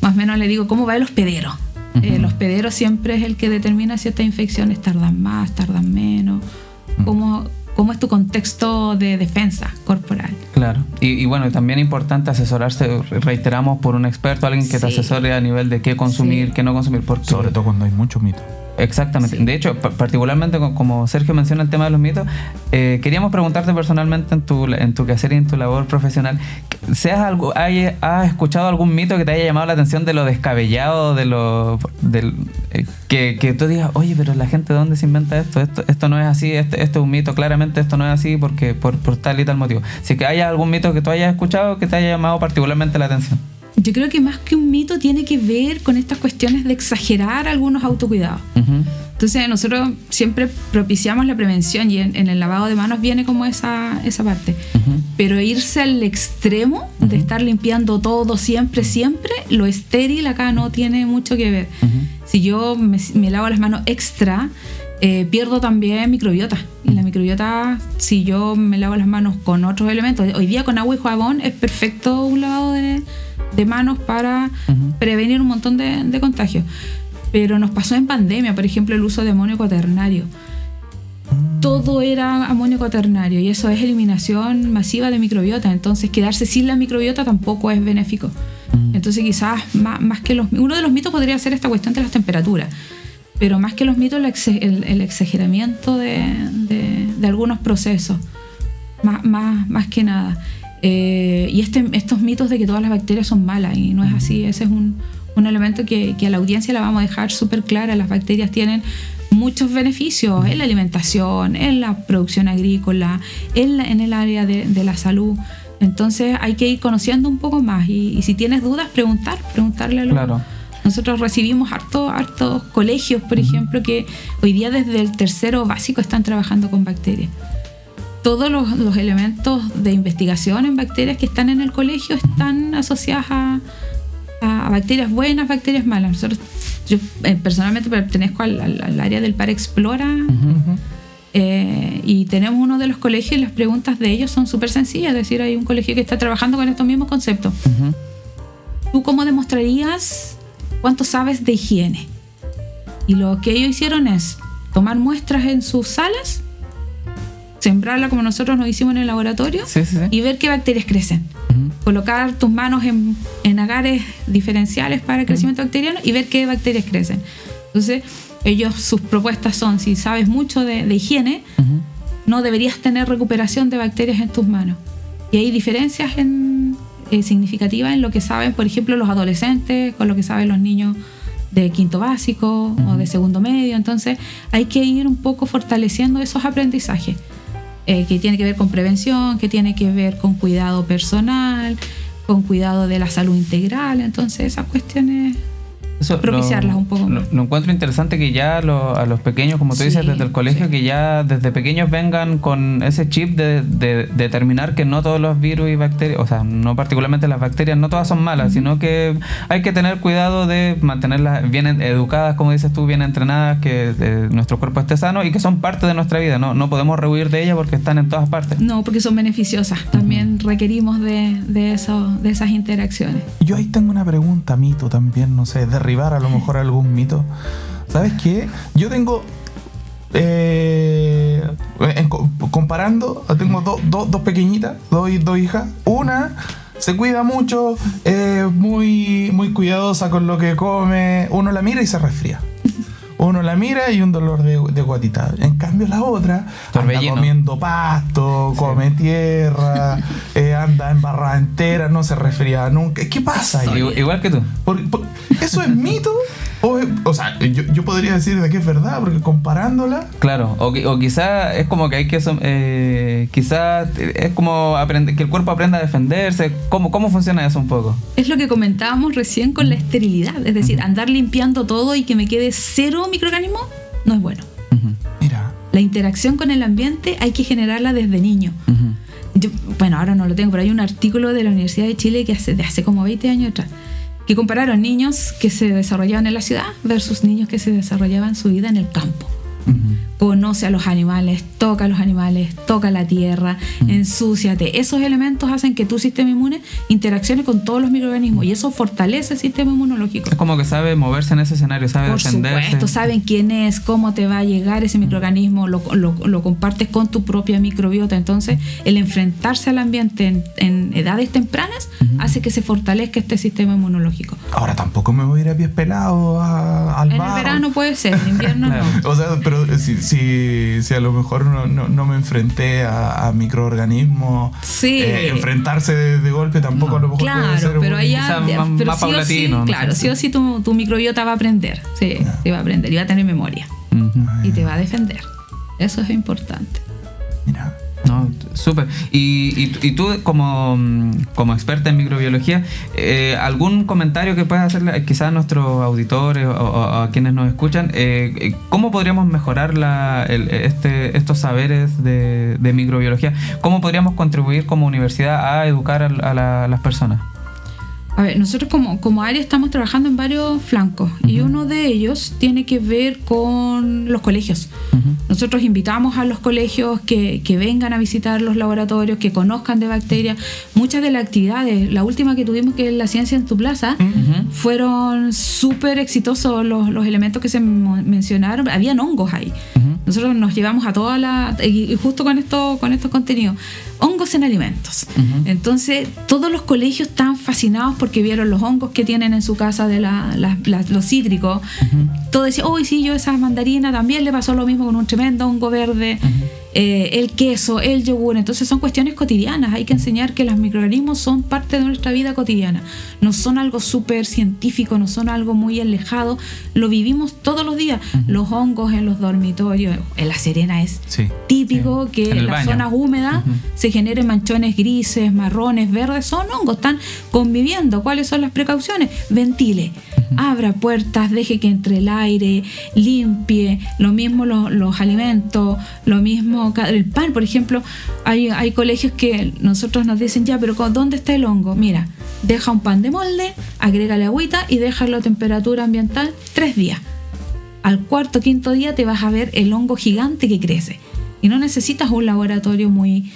más o menos le digo, ¿cómo va el hospedero? El hospedero siempre es el que determina si estas infecciones tardan más, tardan menos. ¿Cómo es tu contexto de defensa corporal? Claro. Y bueno, también es importante asesorarse, reiteramos, por un experto, alguien que te asesore a nivel de qué consumir, qué no consumir. Porque... Sobre todo cuando hay muchos mitos. Exactamente. Sí. De hecho, particularmente como Sergio menciona el tema de los mitos, queríamos preguntarte personalmente en tu quehacer y en tu labor profesional, ¿has escuchado algún mito que te haya llamado la atención de lo descabellado, que tú digas, oye, pero la gente, ¿de dónde se inventa esto? Esto no es así, esto es un mito, claramente esto no es así porque por tal y tal motivo? Si que haya algún mito que tú hayas escuchado que te haya llamado particularmente la atención. Yo creo que más que un mito tiene que ver con estas cuestiones de exagerar algunos autocuidados. Entonces nosotros siempre propiciamos la prevención y en el lavado de manos viene como esa parte. Pero irse al extremo de estar limpiando todo siempre, lo estéril acá no tiene mucho que ver. Si yo me lavo las manos extra, pierdo también microbiota. Y la microbiota, si yo me lavo las manos con otros elementos, hoy día con agua y jabón es perfecto un lavado de manos para prevenir un montón de contagios. Pero nos pasó en pandemia, por ejemplo, el uso de amonio cuaternario. Todo era amonio cuaternario y eso es eliminación masiva de microbiota. Entonces, quedarse sin la microbiota tampoco es benéfico. Entonces, quizás más que uno de los mitos podría ser esta cuestión de las temperaturas. Pero más que los mitos, el exageramiento de algunos procesos. Más que nada. Y estos mitos de que todas las bacterias son malas, y no es así. Ese es un elemento que a la audiencia la vamos a dejar súper clara. Las bacterias tienen muchos beneficios en la alimentación, en la producción agrícola, en el área de la salud. Entonces hay que ir conociendo un poco más y si tienes dudas, preguntarle a los... Claro. Nosotros recibimos hartos colegios, por ejemplo, que hoy día desde el tercero básico están trabajando con bacterias. Todos los elementos de investigación en bacterias que están en el colegio están asociadas a bacterias buenas, bacterias malas. Yo personalmente pertenezco al área del Par Explora y tenemos uno de los colegios y las preguntas de ellos son súper sencillas. Es decir, hay un colegio que está trabajando con estos mismos conceptos. ¿Tú cómo demostrarías ¿cuánto sabes de higiene? Y lo que ellos hicieron es tomar muestras en sus salas, sembrarla como nosotros nos hicimos en el laboratorio, y ver qué bacterias crecen. Colocar tus manos en agares diferenciales para el crecimiento bacteriano y ver qué bacterias crecen. Entonces, sus propuestas son, si sabes mucho de higiene, no deberías tener recuperación de bacterias en tus manos. Y hay diferencias significativas en lo que saben, por ejemplo, los adolescentes con lo que saben los niños de quinto básico o de segundo medio. Entonces hay que ir un poco fortaleciendo esos aprendizajes, que tiene que ver con prevención, que tiene que ver con cuidado personal, con cuidado de la salud integral. Entonces esas cuestiones, propiciarlas un poco más. Lo encuentro interesante que ya a los pequeños, como tú dices, desde el colegio, que ya desde pequeños vengan con ese chip de determinar que no todos los virus y bacterias, o sea, no particularmente las bacterias, no todas son malas, sino que hay que tener cuidado de mantenerlas bien educadas, como dices tú, bien entrenadas, que nuestro cuerpo esté sano y que son parte de nuestra vida. No podemos rehuir de ellas porque están en todas partes. No, porque son beneficiosas. También requerimos de esas interacciones. Yo ahí tengo una pregunta, mito también, no sé, derribar a lo mejor algún mito. ¿Sabes qué? Yo tengo comparando, tengo dos pequeñitas, dos hijas. Una se cuida mucho, muy cuidadosa con lo que come. Uno la mira y se resfría. Uno la mira y un dolor de guatita. En cambio la otra anda comiendo pasto, come tierra, anda embarrada entera, no se resfría nunca. ¿Qué pasa ahí? Igual que tú. ¿Eso es mito? O sea, yo podría decir de que es verdad, porque comparándola... Claro, o quizá es como que hay que... quizá es como que el cuerpo aprenda a defenderse. ¿Cómo funciona eso un poco? Es lo que comentábamos recién con la esterilidad. Es decir, andar limpiando todo y que me quede cero microorganismo no es bueno. Mira. La interacción con el ambiente hay que generarla desde niño. Bueno, ahora no lo tengo, pero hay un artículo de la Universidad de Chile que hace como 20 años atrás, que compararon niños que se desarrollaban en la ciudad versus niños que se desarrollaban su vida en el campo. Conoce a los animales, toca la tierra, ensúciate. Esos elementos hacen que tu sistema inmune interaccione con todos los microorganismos y eso fortalece el sistema inmunológico. Es como que sabe moverse en ese escenario, sabe defenderse. Por supuesto, saben quién es, cómo te va a llegar ese microorganismo, lo compartes con tu propia microbiota. Entonces, el enfrentarse al ambiente en edades tempranas hace que se fortalezca este sistema inmunológico. Ahora tampoco me voy a ir a pies pelados al bar. En el verano puede ser, en invierno claro. no. O sea, pero si a lo mejor no me enfrenté a microorganismos, enfrentarse de golpe tampoco a lo mejor puede ser pero allá más sí paulatino. Sí o sí tu microbiota va a aprender. Sí, va a aprender y va a tener memoria. Y te va a defender. Eso es importante. Mira. No, súper. Y tú como experta en microbiología, ¿algún comentario que puedas hacerle quizás a nuestros auditores o a quienes nos escuchan? ¿Cómo podríamos mejorar estos saberes de microbiología? ¿Cómo podríamos contribuir como universidad a educar a las personas? A ver, nosotros como área estamos trabajando en varios flancos y uno de ellos tiene que ver con los colegios. Nosotros invitamos a los colegios que vengan a visitar los laboratorios, que conozcan de bacterias. Muchas de las actividades, la última que tuvimos, que es la ciencia en tu plaza, fueron súper exitosos los elementos que se mencionaron. Habían hongos ahí. Nosotros nos llevamos a y justo con estos contenidos, hongos en alimentos. Entonces, todos los colegios están fascinados porque vieron los hongos que tienen en su casa de los cítricos. Todos decían, sí, yo esa mandarina también le pasó lo mismo con un tremendo hongo verde. El queso, el yogur. Entonces son cuestiones cotidianas. Hay que enseñar que los microorganismos son parte de nuestra vida cotidiana. No son algo súper científico, no son algo muy alejado. Lo vivimos todos los días. Los hongos en los dormitorios. En La Serena es típico que en las zonas húmedas se generen manchones grises, marrones, verdes. Son hongos, están conviviendo. ¿Cuáles son las precauciones? Ventile. Abra puertas, deje que entre el aire, limpie. Lo mismo los alimentos, lo mismo el pan, por ejemplo. Hay colegios que nosotros nos dicen, pero ¿dónde está el hongo? Mira, deja un pan de molde, agrégale agüita y déjalo a temperatura ambiental 3 días. Al cuarto, quinto día te vas a ver el hongo gigante que crece. Y no necesitas un laboratorio muy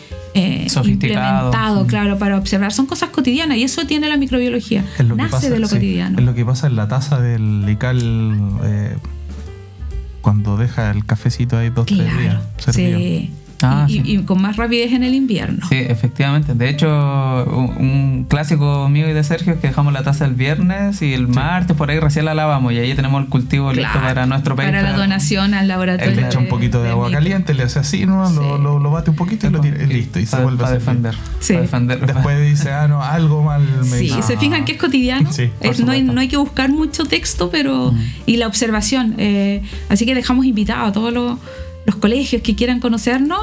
Sofisticado. implementado, claro, para observar. Son cosas cotidianas y eso tiene la microbiología. Es lo que Nace pasa, de lo cotidiano. Es lo que pasa en la taza del Lical cuando deja el cafecito ahí 2-3 días. Claro, servido. sí. Sí. Y con más rapidez en el invierno. Sí, efectivamente. De hecho, un clásico mío y de Sergio es que dejamos la taza el viernes y el martes por ahí recién la lavamos y ahí tenemos el cultivo listo para nuestro país. Para la donación al laboratorio. Él le echa un poquito de agua caliente, le hace así, ¿no? Sí. Lo bate un poquito y lo tira, y listo. Y se vuelve a defender. Sí. Para defender. Después dice, no, algo mal me Sí, hizo. se fijan que es cotidiano. Sí, por no supuesto. hay que buscar mucho texto, pero y la observación. Así que dejamos invitados a todos los colegios que quieran conocernos,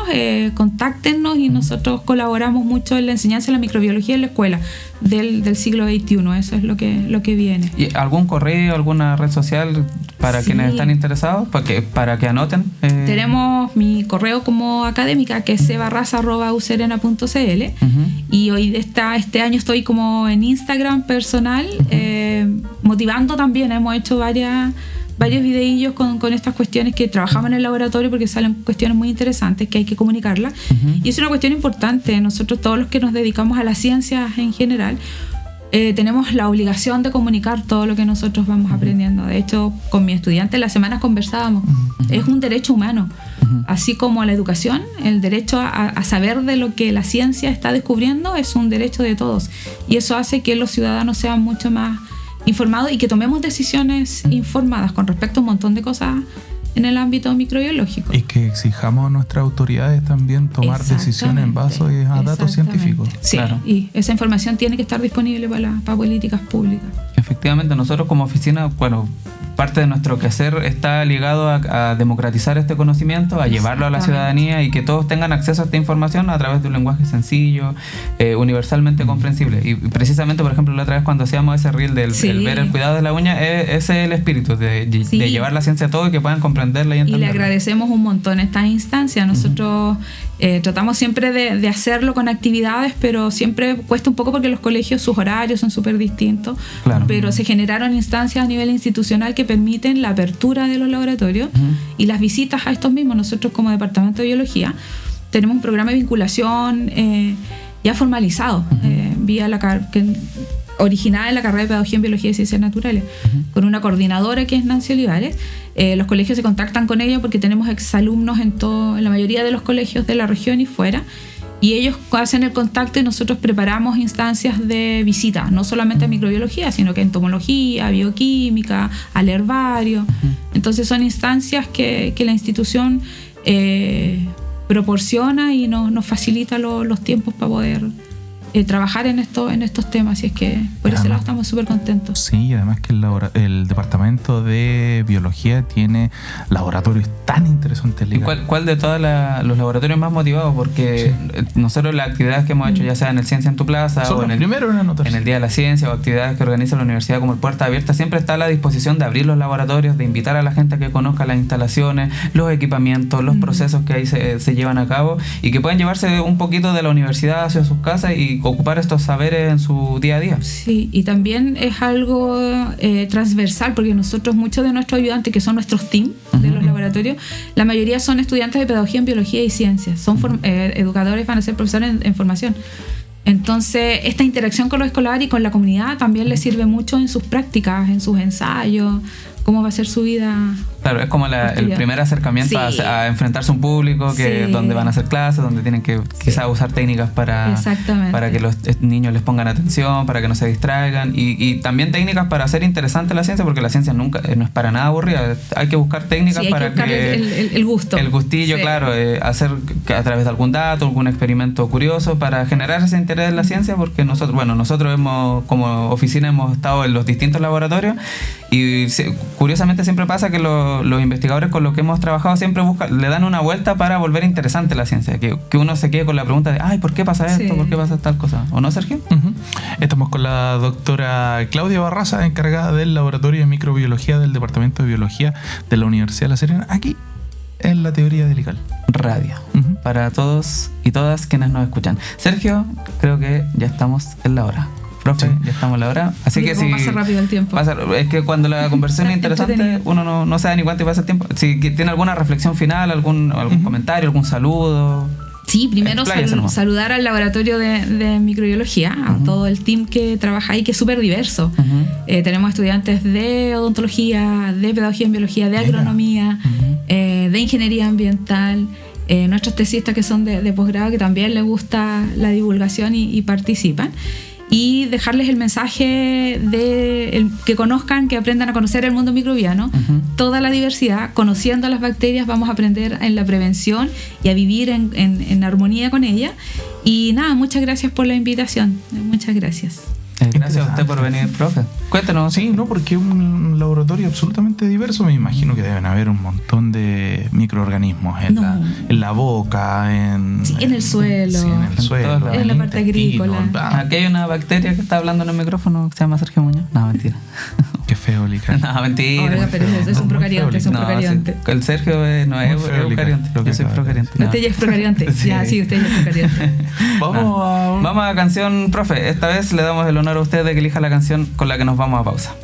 contáctenos y nosotros colaboramos mucho en la enseñanza de la microbiología en la escuela del siglo XXI. Eso es lo que viene. ¿Y algún correo, alguna red social para Sí. quienes están interesados? Para que anoten. Tenemos mi correo como académica que es cbarraza@userena.cl y hoy este año estoy como en Instagram personal, motivando también. Hemos hecho varios videillos con estas cuestiones que trabajamos en el laboratorio porque salen cuestiones muy interesantes que hay que comunicarlas. Y es una cuestión importante. Nosotros, todos los que nos dedicamos a las ciencias en general, tenemos la obligación de comunicar todo lo que nosotros vamos aprendiendo. De hecho, con mis estudiantes las semanas conversábamos. Es un derecho humano. Así como la educación, el derecho a saber de lo que la ciencia está descubriendo es un derecho de todos. Y eso hace que los ciudadanos sean mucho más informados y que tomemos decisiones informadas con respecto a un montón de cosas en el ámbito microbiológico. Y que exijamos a nuestras autoridades también tomar decisiones en base a datos científicos. Sí, Claro. Y esa información tiene que estar disponible para políticas públicas. Efectivamente, nosotros como oficina, bueno, parte de nuestro quehacer está ligado a democratizar este conocimiento, a llevarlo a la ciudadanía y que todos tengan acceso a esta información a través de un lenguaje sencillo, universalmente comprensible. Y precisamente, por ejemplo, la otra vez cuando hacíamos ese reel del el ver el cuidado de la uña, ese es el espíritu de llevar la ciencia a todo y que puedan comprenderla y Y entenderla. le agradecemos un montón estas instancias. Nosotros tratamos siempre de hacerlo con actividades, pero siempre cuesta un poco porque los colegios, sus horarios son súper distintos. Claro. Pero se generaron instancias a nivel institucional que permiten la apertura de los laboratorios y las visitas a estos mismos. Nosotros como Departamento de Biología tenemos un programa de vinculación ya formalizado, vía originada en la carrera de Pedagogía en Biología y Ciencias Naturales, con una coordinadora que es Nancy Olivares. Los colegios se contactan con ella porque tenemos exalumnos en la mayoría de los colegios de la región y fuera, y ellos hacen el contacto y nosotros preparamos instancias de visita, no solamente a microbiología, sino que a entomología, bioquímica, al herbario. Entonces son instancias que la institución proporciona y nos facilita los tiempos para poder trabajar en estos temas, y es que por ese lado estamos súper contentos. Sí, y además que el departamento de biología tiene laboratorios tan interesantes. ¿Y cuál de todos los laboratorios más motivados? Porque nosotros las actividades que hemos hecho, ya sea en el Ciencia en tu Plaza son o en el Día de la Ciencia o actividades que organiza la universidad como el Puerta Abierta, siempre está a la disposición de abrir los laboratorios, de invitar a la gente a que conozca las instalaciones, los equipamientos, los procesos que ahí se llevan a cabo y que pueden llevarse un poquito de la universidad hacia sus casas y ocupar estos saberes en su día a día. Sí, y también es algo transversal, porque nosotros, muchos de nuestros ayudantes, que son nuestros team de los laboratorios, la mayoría son estudiantes de Pedagogía en Biología y Ciencias, son educadores, van a ser profesores en formación. Entonces, esta interacción con los escolares y con la comunidad también les sirve mucho en sus prácticas, en sus ensayos, cómo va a ser su vida. Claro, es como el primer acercamiento a enfrentarse a un público donde van a hacer clases, donde tienen que quizás usar técnicas para que los niños les pongan atención, para que no se distraigan y también técnicas para hacer interesante la ciencia, porque la ciencia nunca no es para nada aburrida. Hay que buscar técnicas para que el gusto. El gustillo, claro, hacer a través de algún dato, algún experimento curioso para generar ese interés en la ciencia, porque nosotros como oficina hemos estado en los distintos laboratorios y curiosamente siempre pasa que los investigadores con los que hemos trabajado siempre le dan una vuelta para volver interesante la ciencia, que uno se quede con la pregunta de ay, ¿por qué pasa esto? ¿Por qué pasa tal cosa? ¿O no, Sergio? Estamos con la doctora Claudia Barraza, encargada del Laboratorio de Microbiología del Departamento de Biología de la Universidad de La Serena, aquí en la Teoría del Lical Radio, para todos y todas quienes nos escuchan. Sergio, creo que ya estamos en la hora. Profe, ya estamos en la hora. Así que si pasa rápido el tiempo. Es que cuando la conversación es interesante, uno no se da ni cuenta y pasa el tiempo. Si tiene alguna reflexión final, algún comentario, algún saludo. Sí, primero Expláyase nomás. saludar al laboratorio de microbiología, a todo el team que trabaja ahí, que es súper diverso. Tenemos estudiantes de odontología, de pedagogía en biología, de agronomía, de ingeniería ambiental, nuestros tesistas que son de posgrado, que también les gusta la divulgación y participan. Y dejarles el mensaje de que conozcan, que aprendan a conocer el mundo microbiano, toda la diversidad. Conociendo las bacterias vamos a aprender en la prevención y a vivir en armonía con ella. Y nada, muchas gracias por la invitación. Muchas gracias. Gracias a usted por venir, profe. Cuéntenos. Sí, no, porque es un laboratorio absolutamente diverso. Me imagino que deben haber un montón de microorganismos en la boca, en el suelo, en la parte agrícola. Aquí hay una bacteria que está hablando en el micrófono que se llama Sergio Muñoz. No, mentira. Qué feo, Lical. No, mentira. Oiga, pero es un procarionte, es un procarionte. Sí, el Sergio no es eucarionte. Yo soy procarionte. Usted ya es procarionte. Sí. Ya, sí, usted ya es procarionte. Vamos a canción, profe. Esta vez le damos el honor a usted de que elija la canción con la que nos vamos a pausa.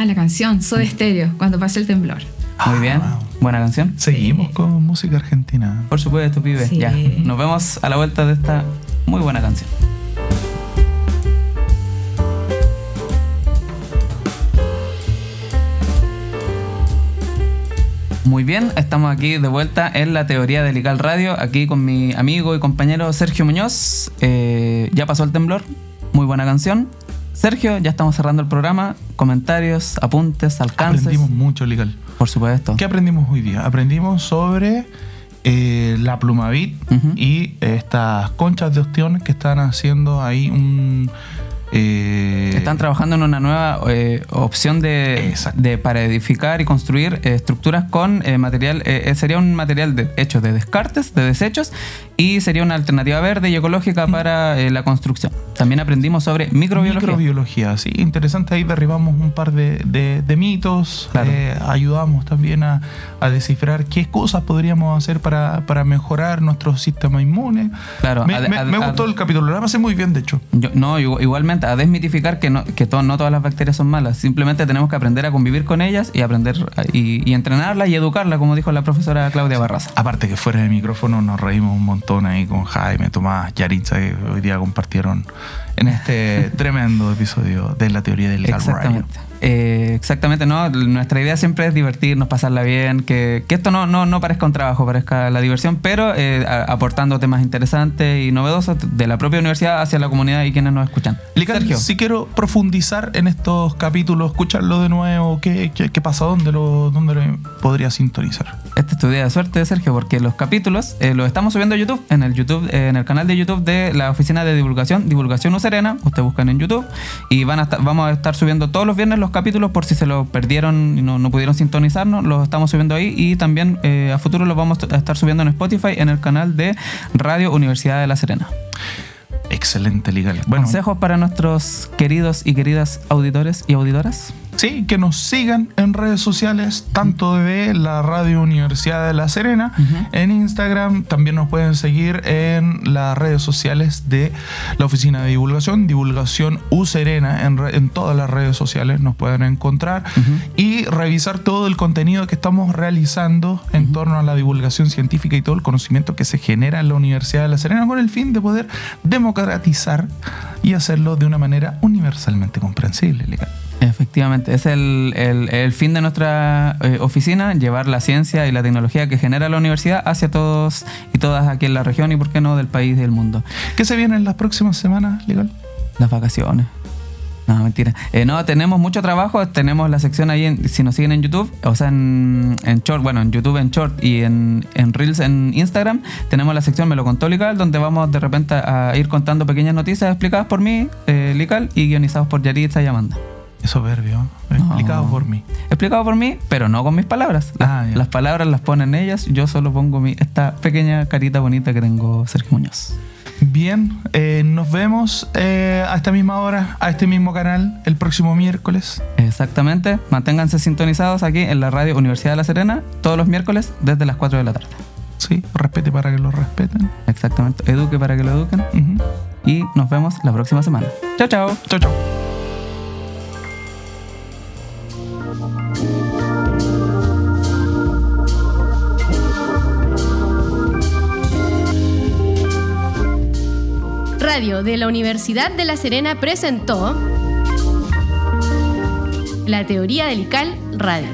La canción Soda Stereo, Cuando pase el temblor. Muy bien. Buena canción. Seguimos con música argentina. Por supuesto, pibe. Sí. Ya. Nos vemos a la vuelta de esta muy buena canción. Muy bien, estamos aquí de vuelta en la teoría de Lical Radio, aquí con mi amigo y compañero Sergio Muñoz. Ya pasó el temblor, muy buena canción. Sergio, ya estamos cerrando el programa. Comentarios, apuntes, alcances. Aprendimos mucho, Lical. Por supuesto. ¿Qué aprendimos hoy día? Aprendimos sobre la Plumavit y estas conchas de ostión que están haciendo ahí están trabajando en una nueva opción para edificar y construir estructuras con material. Sería un material hecho de descartes, de desechos, y sería una alternativa verde y ecológica para la construcción. También aprendimos sobre microbiología. Microbiología, sí, interesante. Ahí derribamos un par de mitos. Claro. Ayudamos también a descifrar qué cosas podríamos hacer para mejorar nuestro sistema inmune. Claro. Me gustó el capítulo, lo pasé muy bien, de hecho. Igualmente, a desmitificar que no todas las bacterias son malas. Simplemente tenemos que aprender a convivir con ellas y aprender y entrenarlas y educarlas, como dijo la profesora Claudia Barraza. Aparte que fuera de micrófono nos reímos un montón ahí con Jaime, Tomás, Yaritza, que hoy día compartieron en este tremendo episodio de la teoría del Lical Radio. Exactamente, no. Nuestra idea siempre es divertirnos, pasarla bien, que esto no parezca un trabajo, parezca la diversión, pero aportando temas interesantes y novedosos de la propia universidad hacia la comunidad y quienes nos escuchan. Lical, Sergio, si quiero profundizar en estos capítulos, escucharlo de nuevo, ¿qué pasa? ¿Dónde lo podría sintonizar? Esta es tu día de suerte, Sergio, porque los capítulos los estamos subiendo a YouTube, en el canal de YouTube de la Oficina de Divulgación U Serena. Ustedes buscan en YouTube y vamos a estar subiendo todos los viernes los capítulos, por si se los perdieron y no pudieron sintonizarnos, los estamos subiendo ahí, y también a futuro los vamos a estar subiendo en Spotify en el canal de Radio Universidad de La Serena. Excelente, Lical. ¿Consejos para nuestros queridos y queridas auditores y auditoras? Sí, que nos sigan en redes sociales, tanto de la Radio Universidad de La Serena, en Instagram. También nos pueden seguir en las redes sociales de la Oficina de Divulgación U Serena. En todas las redes sociales nos pueden encontrar y revisar todo el contenido que estamos realizando en torno a la divulgación científica y todo el conocimiento que se genera en la Universidad de La Serena, con el fin de poder democratizar y hacerlo de una manera universalmente comprensible, Lical. Efectivamente, es el fin de nuestra oficina, llevar la ciencia y la tecnología que genera la universidad hacia todos y todas aquí en la región y, por qué no, del país y del mundo. ¿Qué se viene en las próximas semanas, Lical? Las vacaciones. No, mentira. No, tenemos mucho trabajo. Tenemos la sección ahí, si nos siguen en YouTube, o sea, en Short, bueno, en YouTube en Short y en Reels en Instagram, tenemos la sección Me lo contó Lical, donde vamos de repente a ir contando pequeñas noticias explicadas por mí, Lical, y guionizados por Yaritza y Amanda. Es soberbio, explicado por mí. Explicado por mí, pero no con mis palabras. Las palabras las ponen ellas, yo solo pongo esta pequeña carita bonita que tengo, Sergio Muñoz. Bien, nos vemos a esta misma hora, a este mismo canal, el próximo miércoles. Exactamente, manténganse sintonizados aquí en la Radio Universidad de La Serena, todos los miércoles desde las 4 de la tarde. Sí, respete para que lo respeten. Exactamente, eduque para que lo eduquen. Y nos vemos la próxima semana. Chao, chao. Chao, chao. Radio de la Universidad de La Serena presentó La Teoría del ICAL Radio.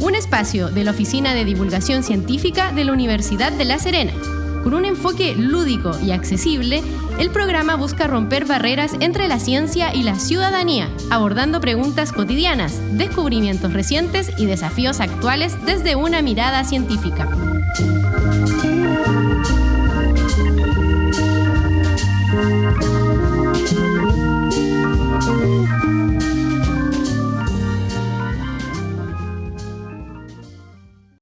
Un espacio de la Oficina de Divulgación Científica de la Universidad de La Serena. Con un enfoque lúdico y accesible, el programa busca romper barreras entre la ciencia y la ciudadanía, abordando preguntas cotidianas, descubrimientos recientes y desafíos actuales desde una mirada científica.